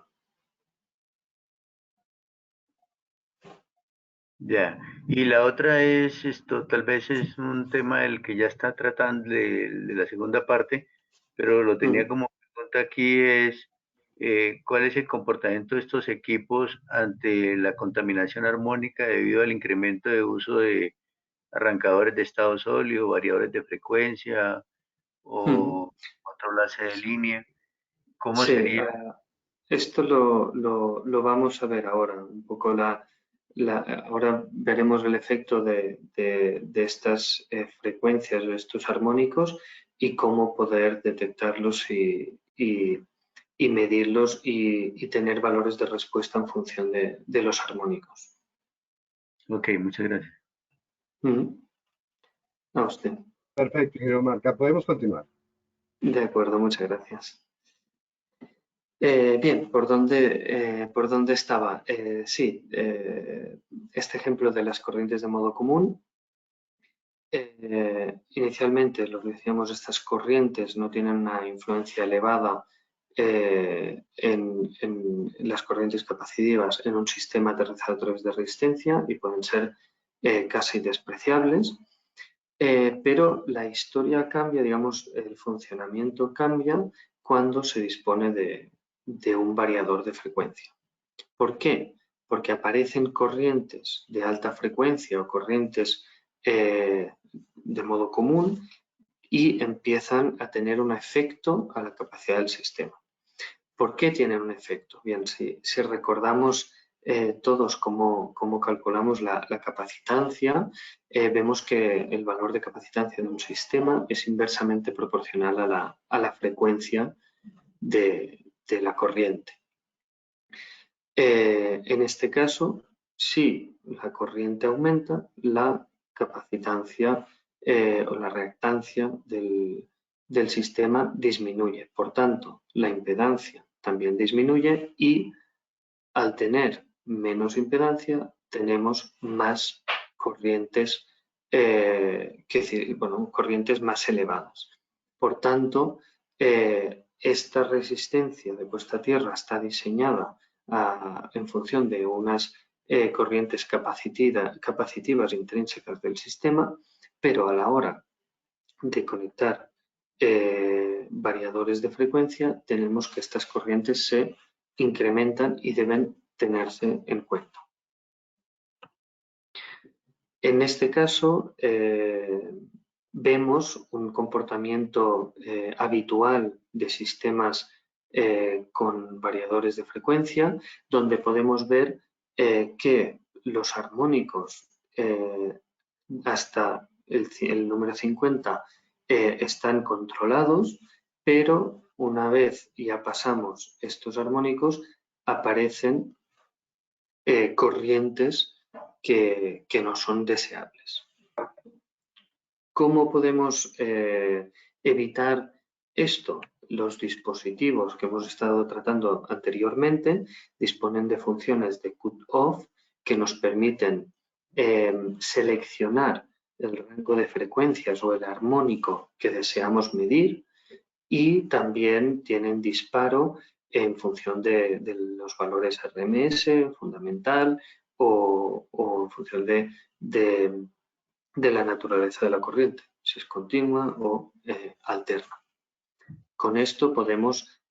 C: Ya. Y la otra es esto, tal vez es un tema del que ya está tratando de la segunda parte, pero lo tenía
A: Mm.
C: como pregunta aquí es ¿cuál es el comportamiento de estos equipos ante la contaminación armónica debido al incremento de uso de arrancadores de estado sólido, variadores de frecuencia
A: Mm.
C: o control AC de línea? ¿Cómo
A: Sí,
C: sería?
A: esto lo vamos a ver ahora, un poco ahora veremos el efecto de estas frecuencias, de estos armónicos y cómo poder detectarlos y medirlos y tener valores de respuesta en función de los armónicos.
C: Ok, muchas gracias.
A: Ujú. A usted.
B: Perfecto, ingeniero Marca. Podemos continuar.
A: De acuerdo, muchas gracias. Bien, por dónde estaba? Sí, este ejemplo de las corrientes de modo común. Inicialmente, lo que decíamos, estas corrientes no tienen una influencia elevada en las corrientes capacitivas en un sistema aterrizado a través de resistencia y pueden ser casi despreciables. Pero la historia cambia, digamos, el funcionamiento cambia cuando se dispone de un variador de frecuencia. ¿Por qué? Porque aparecen corrientes de alta frecuencia o corrientes de modo común y empiezan a tener un efecto a la capacidad del sistema. ¿Por qué tienen un efecto? Bien, si recordamos todos cómo calculamos la capacitancia, vemos que el valor de capacitancia de un sistema es inversamente proporcional a la frecuencia la corriente. En este caso, si la corriente aumenta, la capacitancia o la reactancia del sistema disminuye. Por tanto, la impedancia también disminuye y al tener menos impedancia tenemos más corrientes, corrientes más elevadas. Por tanto, esta resistencia de puesta a tierra está diseñada en función de unas corrientes capacitivas intrínsecas del sistema, pero a la hora de conectar variadores de frecuencia tenemos que estas corrientes se incrementan y deben tenerse en cuenta. En este caso vemos un comportamiento habitual de sistemas con variadores de frecuencia, donde podemos ver que los armónicos hasta el número 50 están controlados, pero una vez ya pasamos estos armónicos aparecen corrientes que no son deseables. ¿Cómo podemos evitar esto? Los dispositivos que hemos estado tratando anteriormente disponen de funciones de cut-off que nos permiten seleccionar el rango de frecuencias o el armónico que deseamos medir y también tienen disparo en función de los valores RMS, fundamental o en función de la naturaleza de la corriente, si es continua o alterna. Con esto podemos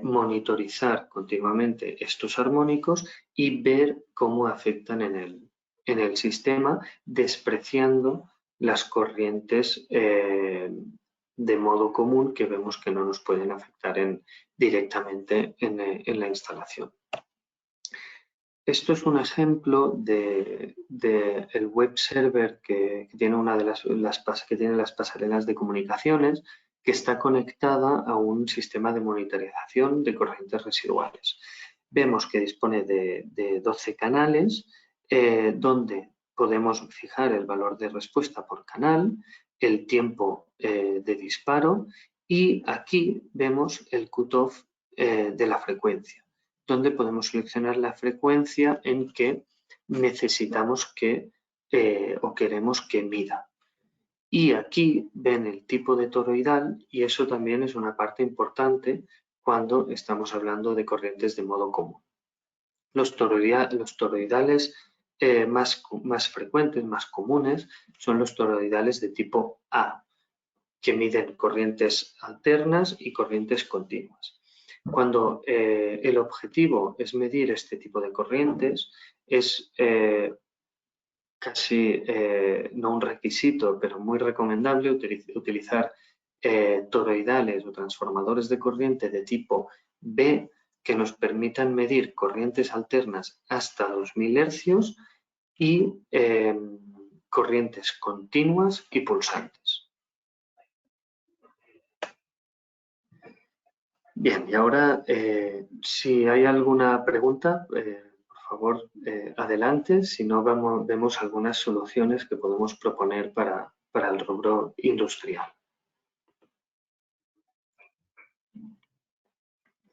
A: monitorizar continuamente estos armónicos y ver cómo afectan en el sistema, despreciando las corrientes de modo común que vemos que no nos pueden afectar directamente en la instalación. Esto es un ejemplo del web server que tiene las pasarelas de comunicaciones, que está conectada a un sistema de monitorización de corrientes residuales. Vemos que dispone de 12 canales, donde podemos fijar el valor de respuesta por canal, el tiempo de disparo y aquí vemos el cutoff de la frecuencia, donde podemos seleccionar la frecuencia en que necesitamos o queremos que mida. Y aquí ven el tipo de toroidal y eso también es una parte importante cuando estamos hablando de corrientes de modo común. Los toroidales más frecuentes, más comunes, son los toroidales de tipo A, que miden corrientes alternas y corrientes continuas. Cuando el objetivo es medir este tipo de corrientes, es casi no un requisito, pero muy recomendable utilizar toroidales o transformadores de corriente de tipo B que nos permitan medir corrientes alternas hasta 2000 hercios y corrientes continuas y pulsantes. Bien, y ahora si hay alguna pregunta, por favor, adelante. Si no, vemos algunas soluciones que podemos proponer para el rubro industrial.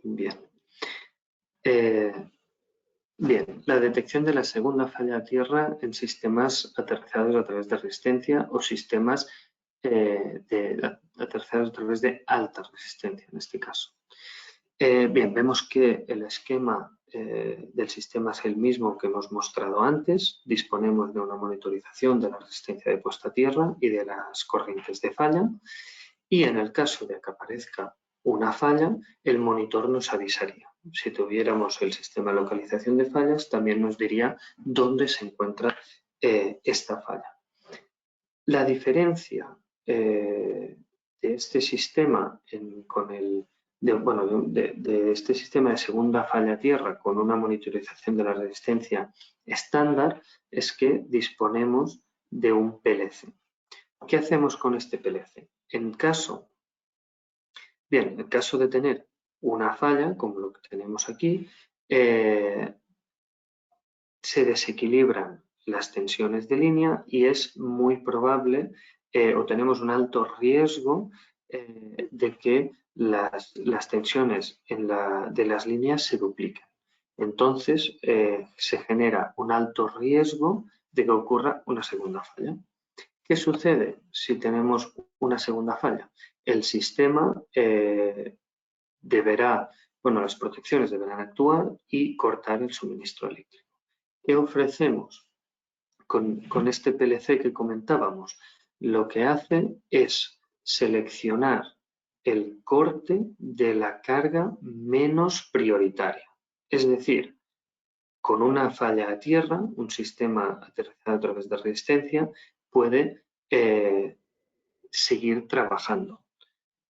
A: Bien. Bien, la detección de la segunda falla a tierra en sistemas aterrizados a través de resistencia o sistemas aterrizados a través de alta resistencia, en este caso. Bien, vemos que el esquema del sistema es el mismo que hemos mostrado antes. Disponemos de una monitorización de la resistencia de puesta a tierra y de las corrientes de falla. Y en el caso de que aparezca una falla, el monitor nos avisaría. Si tuviéramos el sistema de localización de fallas, también nos diría dónde se encuentra esta falla. La diferencia de este sistema de este sistema de segunda falla a tierra con una monitorización de la resistencia estándar es que disponemos de un PLC. ¿Qué hacemos con este PLC? En caso de tener una falla, como lo que tenemos aquí, se desequilibran las tensiones de línea y es muy probable o tenemos un alto riesgo de que las tensiones de las líneas se dupliquen. Entonces se genera un alto riesgo de que ocurra una segunda falla. ¿Qué sucede si tenemos una segunda falla? El sistema las protecciones deberán actuar y cortar el suministro eléctrico. ¿Qué ofrecemos? Con este PLC que comentábamos, lo que hace es seleccionar el corte de la carga menos prioritaria. Es decir, con una falla a tierra, un sistema aterrizado a través de resistencia puede seguir trabajando,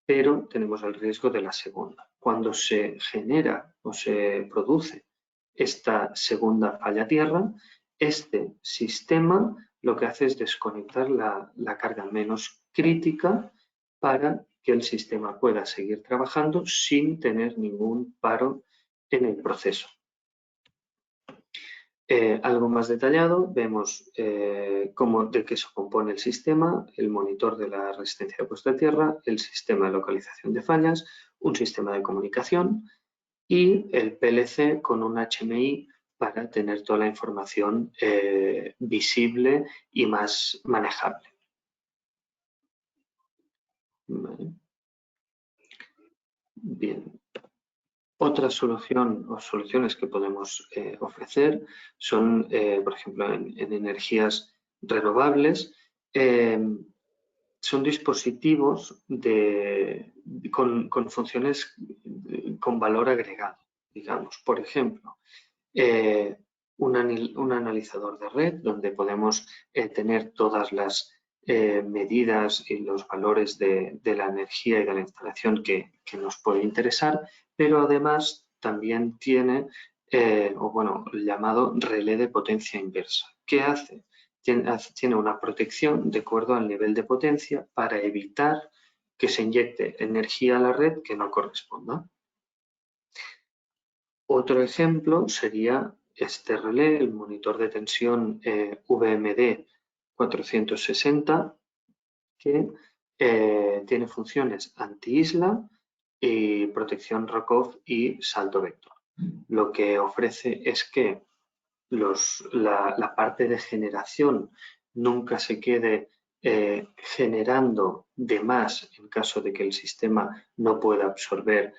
A: pero tenemos el riesgo de la segunda. Cuando se genera o se produce esta segunda falla a tierra, este sistema lo que hace es desconectar la carga menos crítica para que el sistema pueda seguir trabajando sin tener ningún paro en el proceso. Algo más detallado, vemos de qué se compone el sistema, el monitor de la resistencia de puesta a tierra, el sistema de localización de fallas, un sistema de comunicación y el PLC con un HMI para tener toda la información visible y más manejable. Vale. Bien. Otra solución o soluciones que podemos ofrecer son, por ejemplo, en energías renovables, son dispositivos con funciones con valor agregado, digamos. Por ejemplo, un analizador de red donde podemos tener todas las medidas y los valores de la energía y de la instalación que nos puede interesar, pero además también tiene el llamado relé de potencia inversa. ¿Qué hace? Tiene una protección de acuerdo al nivel de potencia para evitar que se inyecte energía a la red que no corresponda. Otro ejemplo sería este relé, el monitor de tensión VMD 460, que tiene funciones anti-isla y protección rock-off y salto vector. Lo que ofrece es que la parte de generación nunca se quede generando de más en caso de que el sistema no pueda absorber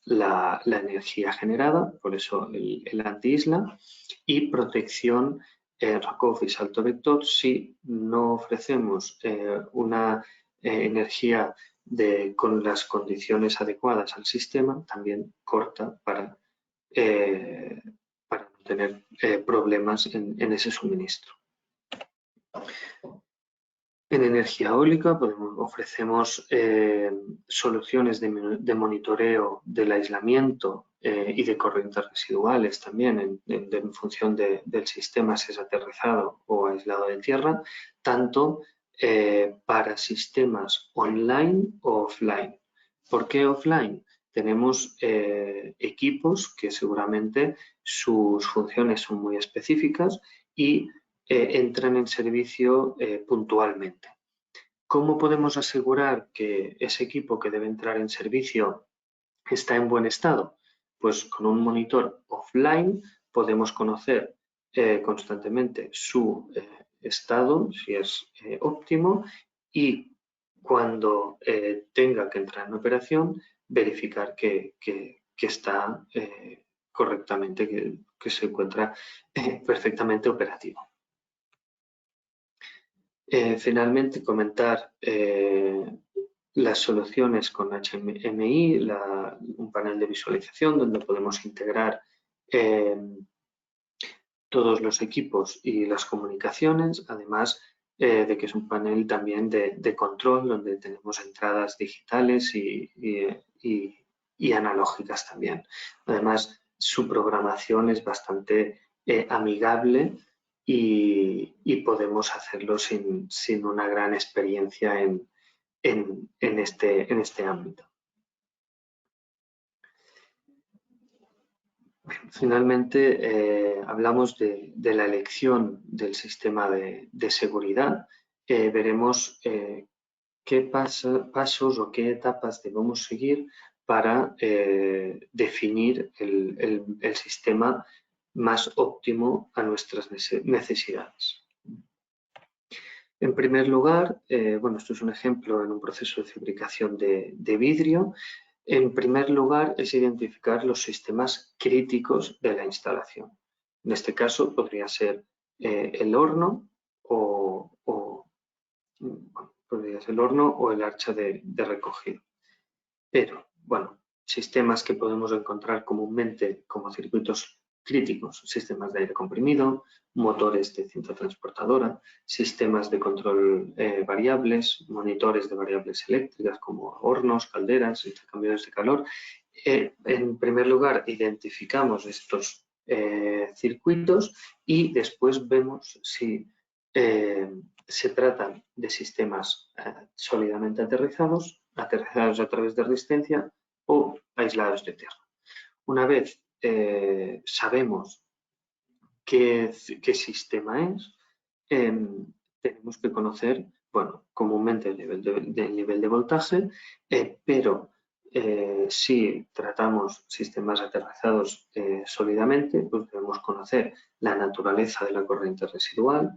A: la energía generada, por eso el anti-isla, y protección rock-off y salto vector si no ofrecemos una energía con las condiciones adecuadas al sistema, también corta para no tener problemas en ese suministro. En energía eólica ofrecemos soluciones de monitoreo del aislamiento y de corrientes residuales también en función del sistema, si es aterrizado o aislado de tierra, tanto para sistemas online o offline. ¿Por qué offline? Tenemos equipos que seguramente sus funciones son muy específicas y entran en servicio puntualmente. ¿Cómo podemos asegurar que ese equipo que debe entrar en servicio está en buen estado? Pues con un monitor offline podemos conocer constantemente su estado, si es óptimo, y cuando tenga que entrar en operación, verificar que está correctamente, que se encuentra perfectamente operativo. Finalmente, comentar las soluciones con HMI, un panel de visualización donde podemos integrar todos los equipos y las comunicaciones, además de que es un panel también de control donde tenemos entradas digitales y analógicas también. Además, su programación es bastante amigable y podemos hacerlo sin una gran experiencia en este ámbito. Finalmente, hablamos de la elección del sistema de seguridad. Veremos qué pasos o qué etapas debemos seguir para definir el sistema más óptimo a nuestras necesidades. En primer lugar, bueno, esto es un ejemplo en un proceso de fabricación de vidrio. En primer lugar, es identificar los sistemas críticos de la instalación. En este caso, podría ser el horno podría ser el horno o el archa de recogido. Pero, bueno, sistemas que podemos encontrar comúnmente como circuitos críticos, sistemas de aire comprimido, motores de cinta transportadora, sistemas de control variables, monitores de variables eléctricas como hornos, calderas, intercambiadores de calor. En primer lugar, identificamos estos circuitos y después vemos si se tratan de sistemas sólidamente aterrizados a través de resistencia o aislados de tierra. Una vez sabemos qué sistema es, tenemos que conocer, bueno, comúnmente el nivel de voltaje, pero si tratamos sistemas aterrizados sólidamente, pues debemos conocer la naturaleza de la corriente residual,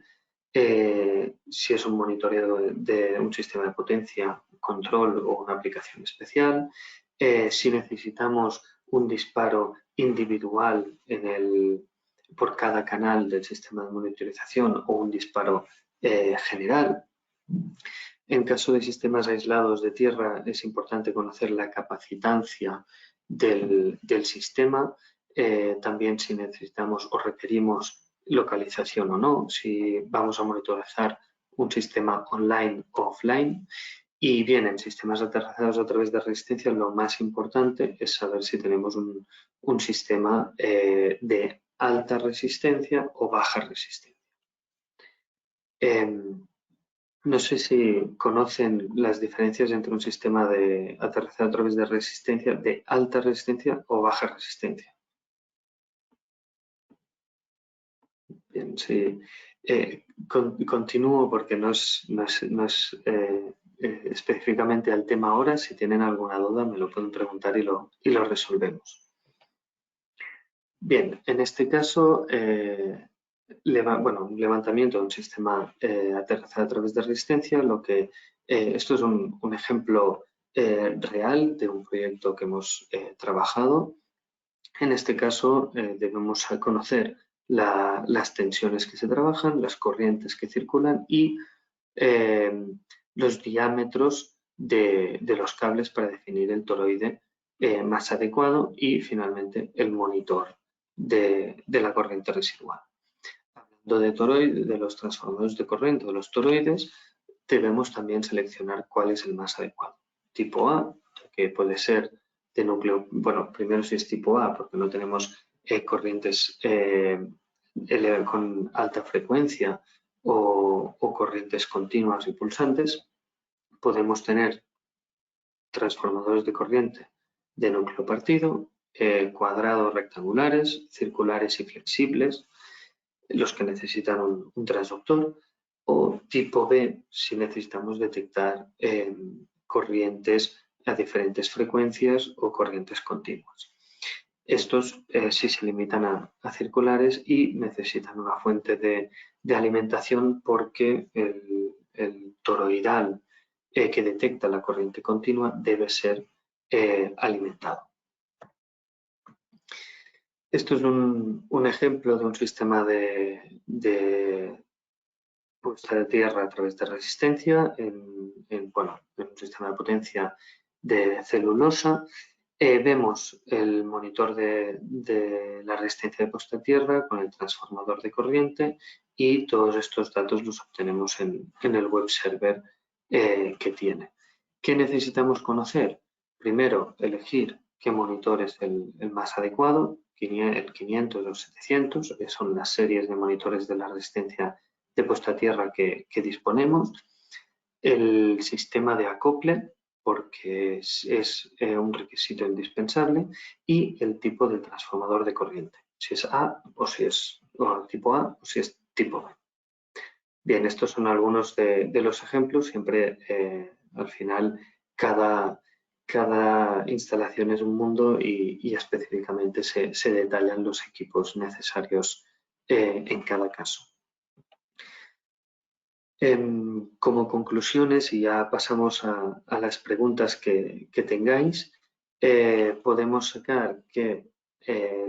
A: si es un monitoreo de un sistema de potencia, control o una aplicación especial, si necesitamos un disparo individual por cada canal del sistema de monitorización o un disparo general. En caso de sistemas aislados de tierra es importante conocer la capacitancia del sistema, también si necesitamos o requerimos localización o no, si vamos a monitorizar un sistema online o offline. Y bien, en sistemas aterrizados a través de resistencia, lo más importante es saber si tenemos un sistema de alta resistencia o baja resistencia. No sé si conocen las diferencias entre un sistema de aterrizado a través de resistencia de alta resistencia o baja resistencia. Bien, sí. Continúo porque no es específicamente al tema ahora. Si tienen alguna duda me lo pueden preguntar y lo resolvemos. Bien, en este caso, un levantamiento de un sistema aterrizado a través de resistencia, esto es un ejemplo real de un proyecto que hemos trabajado. En este caso debemos conocer las tensiones que se trabajan, las corrientes que circulan y los diámetros de los cables para definir el toroide más adecuado y finalmente el monitor de la corriente residual. Hablando de toroide, de los transformadores de corriente o los toroides, debemos también seleccionar cuál es el más adecuado. Tipo A, que puede ser de núcleo, bueno, primero si es tipo A, porque no tenemos corrientes con alta frecuencia o corrientes continuas y pulsantes, podemos tener transformadores de corriente de núcleo partido, cuadrados rectangulares, circulares y flexibles, los que necesitan un transductor, o tipo B si necesitamos detectar corrientes a diferentes frecuencias o corrientes continuas. Estos sí se limitan a circulares y necesitan una fuente de alimentación porque el toroidal que detecta la corriente continua debe ser alimentado. Esto es un ejemplo de un sistema de puesta de tierra a través de resistencia en un sistema de potencia de celulosa. Vemos el monitor de la resistencia de puesta a tierra con el transformador de corriente y todos estos datos los obtenemos en el web server que tiene. ¿Qué necesitamos conocer? Primero, elegir qué monitor es el más adecuado, el 500 o 700, que son las series de monitores de la resistencia de puesta a tierra que disponemos. El sistema de acople, porque es un requisito indispensable, y el tipo de transformador de corriente, si es A o si es tipo A o si es tipo B. Bien, estos son algunos de los ejemplos. Siempre al final cada instalación es un mundo y específicamente se detallan los equipos necesarios en cada caso. Como conclusiones, y ya pasamos a las preguntas que tengáis, podemos sacar que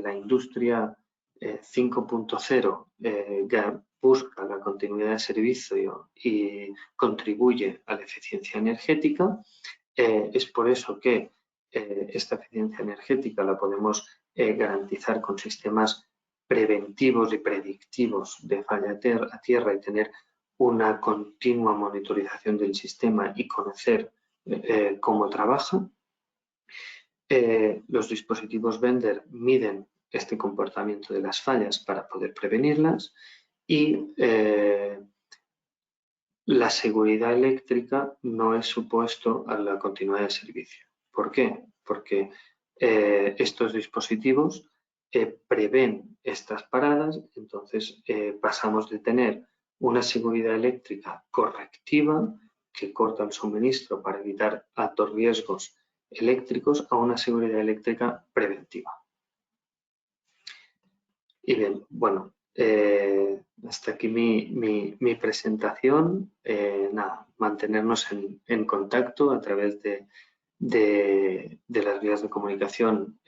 A: la industria 5.0 busca la continuidad de servicio y contribuye a la eficiencia energética. Es por eso que esta eficiencia energética la podemos garantizar con sistemas preventivos y predictivos de falla a tierra y tener una continua monitorización del sistema y conocer cómo trabaja. Los dispositivos Bender miden este comportamiento de las fallas para poder prevenirlas, y la seguridad eléctrica no es supuesto a la continuidad de servicio. ¿Por qué? Porque estos dispositivos prevén estas paradas, entonces pasamos de tener una seguridad eléctrica correctiva que corta el suministro para evitar altos riesgos eléctricos a una seguridad eléctrica preventiva. Y bien, bueno, hasta aquí mi presentación. Nada, mantenernos en contacto a través de las vías de comunicación,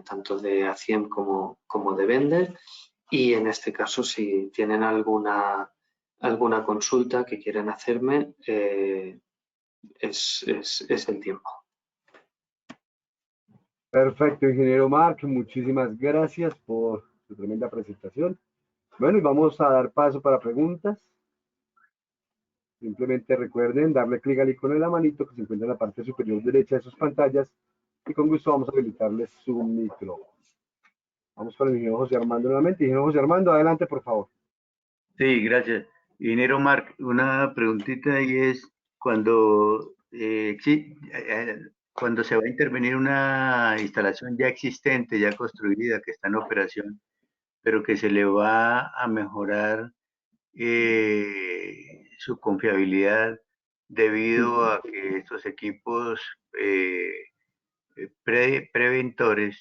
A: tanto de ACIEM como de Bender. Y en este caso, si tienen alguna consulta que quieran hacerme, es el tiempo.
B: Perfecto, ingeniero Marc, muchísimas gracias por su tremenda presentación. Bueno, y vamos a dar paso para preguntas. Simplemente recuerden darle clic al icono de la manito que se encuentra en la parte superior derecha de sus pantallas y con gusto vamos a habilitarles su micrófono. Vamos con el ingeniero José Armando nuevamente. Ingeniero José Armando, adelante, por favor.
C: Sí, gracias. Ingeniero Marc, una preguntita y es cuando, cuando se va a intervenir una instalación ya existente, ya construida, que está en operación, pero que se le va a mejorar su confiabilidad debido a que estos equipos preventores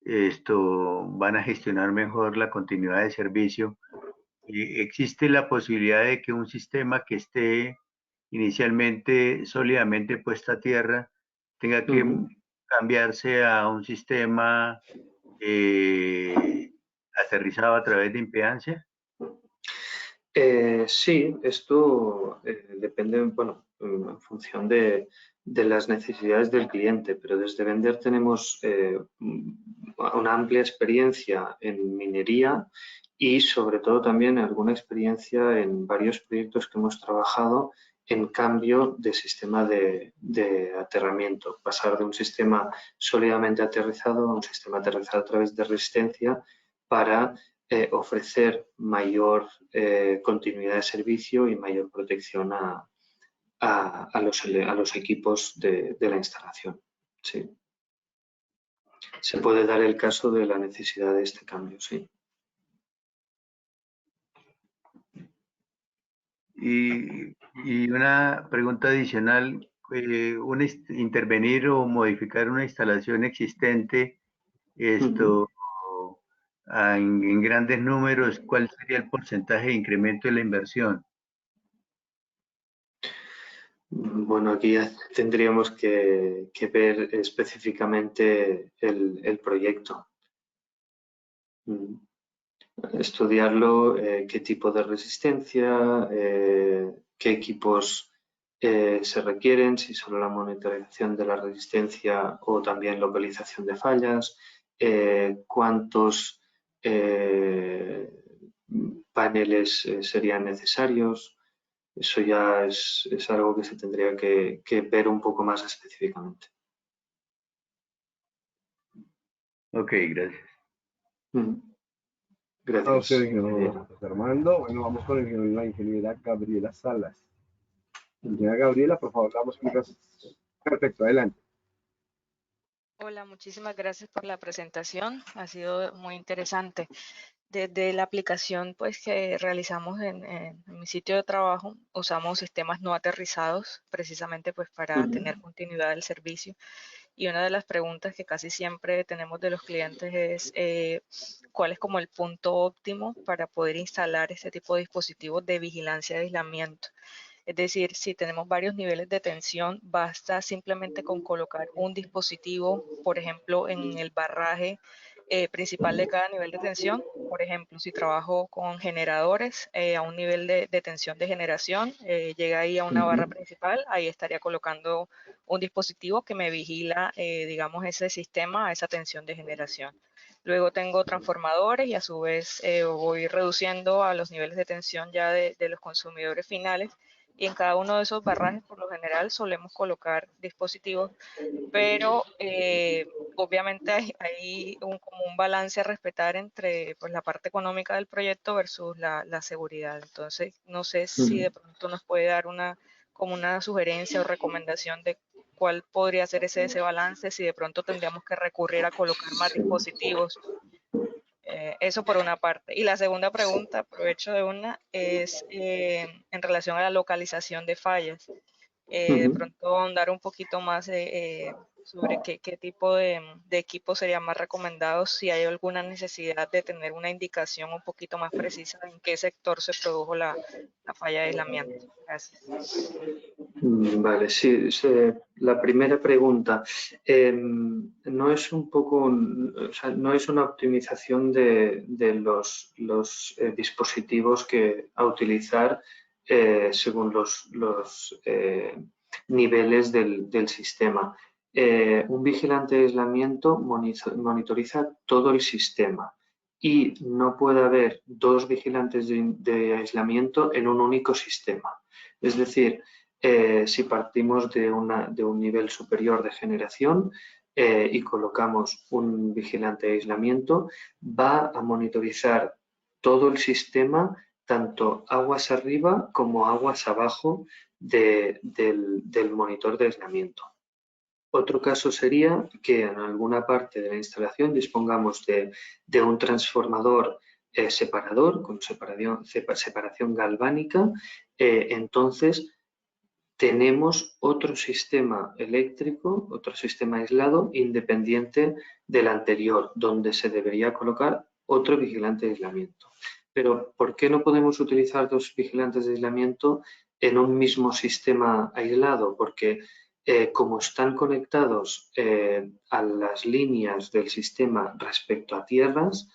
C: van a gestionar mejor la continuidad de servicio. Existe la posibilidad de que un sistema que esté inicialmente sólidamente puesto a tierra tenga que cambiarse a un sistema aterrizado a través de impedancia.
A: Sí, esto depende, bueno, en función de las necesidades del cliente, pero desde Bender tenemos una amplia experiencia en minería y sobre todo también alguna experiencia en varios proyectos que hemos trabajado en cambio de sistema de aterramiento, pasar de un sistema sólidamente aterrizado a un sistema aterrizado a través de resistencia para ofrecer mayor continuidad de servicio y mayor protección a los equipos de la instalación. Sí. Se puede dar el caso de la necesidad de este cambio, sí.
C: Y una pregunta adicional, intervenir o modificar una instalación existente, en grandes números, ¿cuál sería el porcentaje de incremento de la inversión?
A: Bueno, aquí ya tendríamos que ver específicamente el proyecto. Estudiarlo, qué tipo de resistencia, qué equipos se requieren, si solo la monitorización de la resistencia o también localización de fallas, cuántos paneles serían necesarios. Eso ya es algo que se tendría que ver un poco más específicamente.
B: Ok, gracias.
A: Gracias.
B: A usted, ingeniero Armando. Bueno, vamos con la ingeniera Gabriela Salas. Ingeniera Gabriela, por favor, damos clic Perfecto, adelante.
D: Hola, muchísimas gracias por la presentación. Ha sido muy interesante. Desde la aplicación pues, que realizamos en mi sitio de trabajo, usamos sistemas no aterrizados precisamente pues, para tener continuidad del servicio. Y una de las preguntas que casi siempre tenemos de los clientes es cuál es como el punto óptimo para poder instalar este tipo de dispositivos de vigilancia de aislamiento. Es decir, si tenemos varios niveles de tensión, basta simplemente con colocar un dispositivo, por ejemplo, en el barraje principal de cada nivel de tensión. Por ejemplo, si trabajo con generadores a un nivel de tensión de generación, llega ahí a una barra principal, ahí estaría colocando un dispositivo que me vigila, digamos, ese sistema a esa tensión de generación. Luego tengo transformadores y a su vez voy reduciendo a los niveles de tensión ya de los consumidores finales, y en cada uno de esos barrajes por lo general solemos colocar dispositivos, pero obviamente hay como un balance a respetar entre pues, la parte económica del proyecto versus la seguridad. Entonces, no sé si de pronto nos puede dar como una sugerencia o recomendación de cuál podría ser ese balance, si de pronto tendríamos que recurrir a colocar más
A: Sí.
D: dispositivos. Eso por una parte. Y la segunda pregunta, aprovecho de una, es en relación a la localización de fallas. De pronto ahondar un poquito más sobre qué tipo de equipo sería más recomendado, si hay alguna necesidad de tener una indicación un poquito más precisa en qué sector se produjo la falla de aislamiento. Gracias.
A: Vale, sí, la primera pregunta no es un poco, o sea, no es una optimización de los dispositivos a utilizar según los niveles del sistema. Un vigilante de aislamiento monitoriza todo el sistema y no puede haber dos vigilantes de aislamiento en un único sistema. Es decir, si partimos de un nivel superior de generación y colocamos un vigilante de aislamiento, va a monitorizar todo el sistema, tanto aguas arriba como aguas abajo del monitor de aislamiento. Otro caso sería que en alguna parte de la instalación dispongamos de un transformador separador con separación galvánica. Entonces tenemos otro sistema eléctrico, otro sistema aislado independiente del anterior, donde se debería colocar otro vigilante de aislamiento. Pero ¿por qué no podemos utilizar dos vigilantes de aislamiento en un mismo sistema aislado? Porque como están conectados a las líneas del sistema respecto a tierras,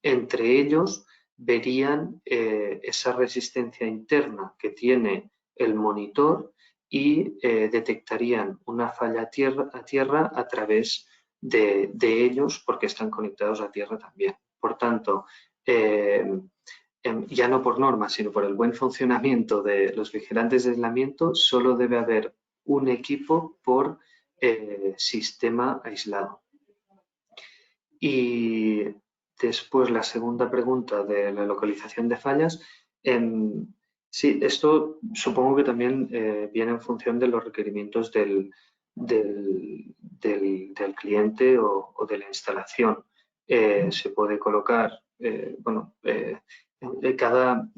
A: entre ellos verían esa resistencia interna que tiene el monitor y detectarían una falla a tierra a través de ellos porque están conectados a tierra también. Por tanto, ya no por norma, sino por el buen funcionamiento de los vigilantes de aislamiento, solo debe haber un equipo por sistema aislado. Y después la segunda pregunta de la localización de fallas. Sí, esto supongo que también viene en función de los requerimientos del cliente o de la instalación. Se puede colocar, cada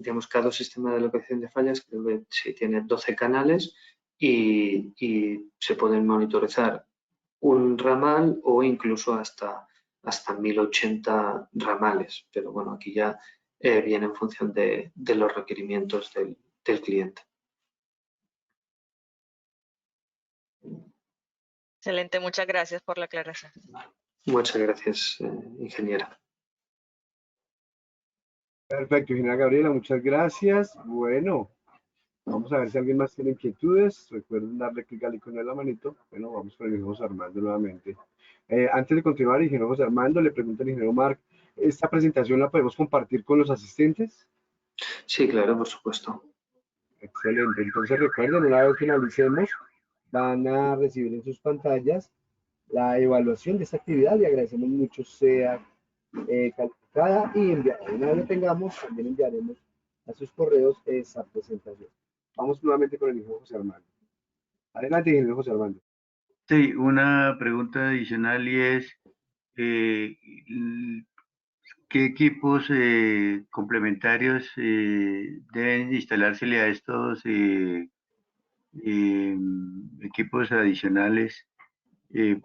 A: sistema de localización de fallas creo que sí, tiene 12 canales y se pueden monitorizar un ramal o incluso hasta 1080 ramales, pero bueno, aquí ya viene en función de los requerimientos del cliente.
D: Excelente, muchas gracias por la aclaración.
A: Muchas gracias, ingeniera.
B: Perfecto, ingeniera Gabriela, muchas gracias. Bueno, vamos a ver si alguien más tiene inquietudes. Recuerden darle clic al icono de la manito. Bueno, vamos con el ingeniero José Armando nuevamente. Antes de continuar, ingeniero José Armando, le pregunto al ingeniero Marc, ¿esta presentación la podemos compartir con los asistentes?
A: Sí, claro, por supuesto.
B: Excelente. Entonces recuerden, una vez finalicemos, van a recibir en sus pantallas la evaluación de esta actividad y agradecemos mucho sea calificada y enviada. Una vez lo tengamos, también enviaremos a sus correos esa presentación. Vamos nuevamente con el ingeniero José Armando. Adelante, ingeniero José Armando.
C: Sí, una pregunta adicional y es, eh, ¿qué equipos complementarios deben instalársele a estos equipos adicionales eh,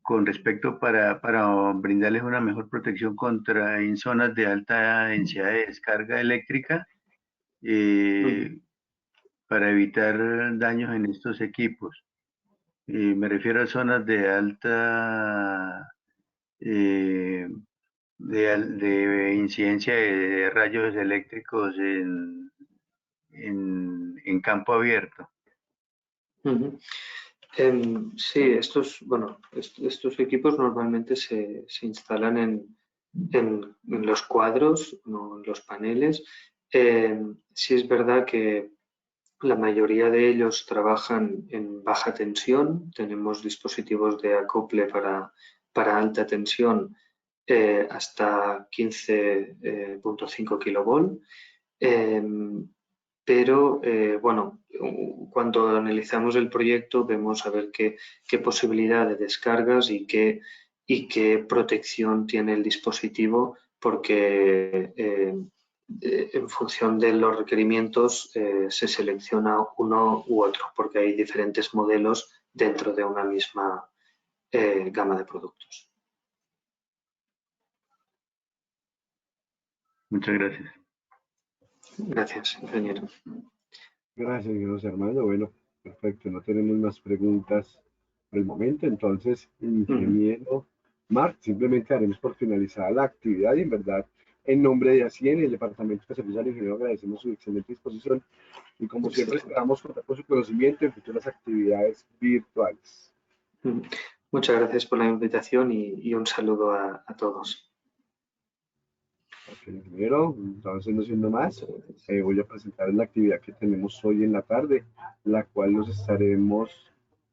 C: con respecto para brindarles una mejor protección contra en zonas de alta densidad de descarga eléctrica eh, para evitar daños en estos equipos? Me refiero a zonas de alta eh, de incidencia de rayos eléctricos en campo abierto.
A: Sí, estos equipos normalmente se instalan en los cuadros, no en los paneles. Sí es verdad que la mayoría de ellos trabajan en baja tensión. Tenemos dispositivos de acople para alta tensión hasta 15.5 kilovolt. Pero bueno, cuando analizamos el proyecto vemos a ver qué posibilidad de descargas y qué protección tiene el dispositivo, porque en función de los requerimientos se selecciona uno u otro, porque hay diferentes modelos dentro de una misma gama de productos.
C: Muchas gracias.
A: Gracias, ingeniero.
B: Gracias, ingeniero José Armando. Bueno, perfecto, no tenemos más preguntas por el momento. Entonces, ingeniero Marc, simplemente haremos por finalizada la actividad y en verdad, en nombre de ACIEN y el Departamento de Servicios al Ingeniero, agradecemos su excelente disposición y como siempre esperamos contar con su conocimiento en futuras actividades virtuales.
A: Muchas gracias por la invitación y un saludo a todos.
B: Ok, ingeniero, entonces no siendo más, voy a presentar la actividad que tenemos hoy en la tarde, la cual los estaremos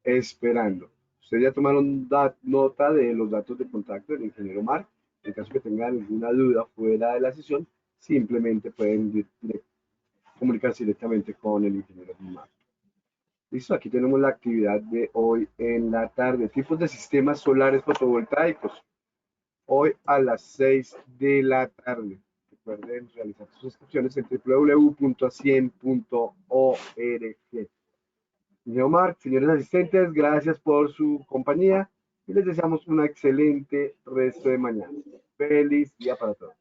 B: esperando. Ustedes ya tomaron nota de los datos de contacto del ingeniero Marc. En caso que tengan alguna duda fuera de la sesión, simplemente pueden comunicarse directamente con el ingeniero Marc. Listo, aquí tenemos la actividad de hoy en la tarde. Tipos de sistemas solares fotovoltaicos. Hoy a las 6 de la tarde. Recuerden realizar sus inscripciones en www.acien.org. Señor Marc, señores asistentes, gracias por su compañía y les deseamos un excelente resto de mañana. Feliz día para todos.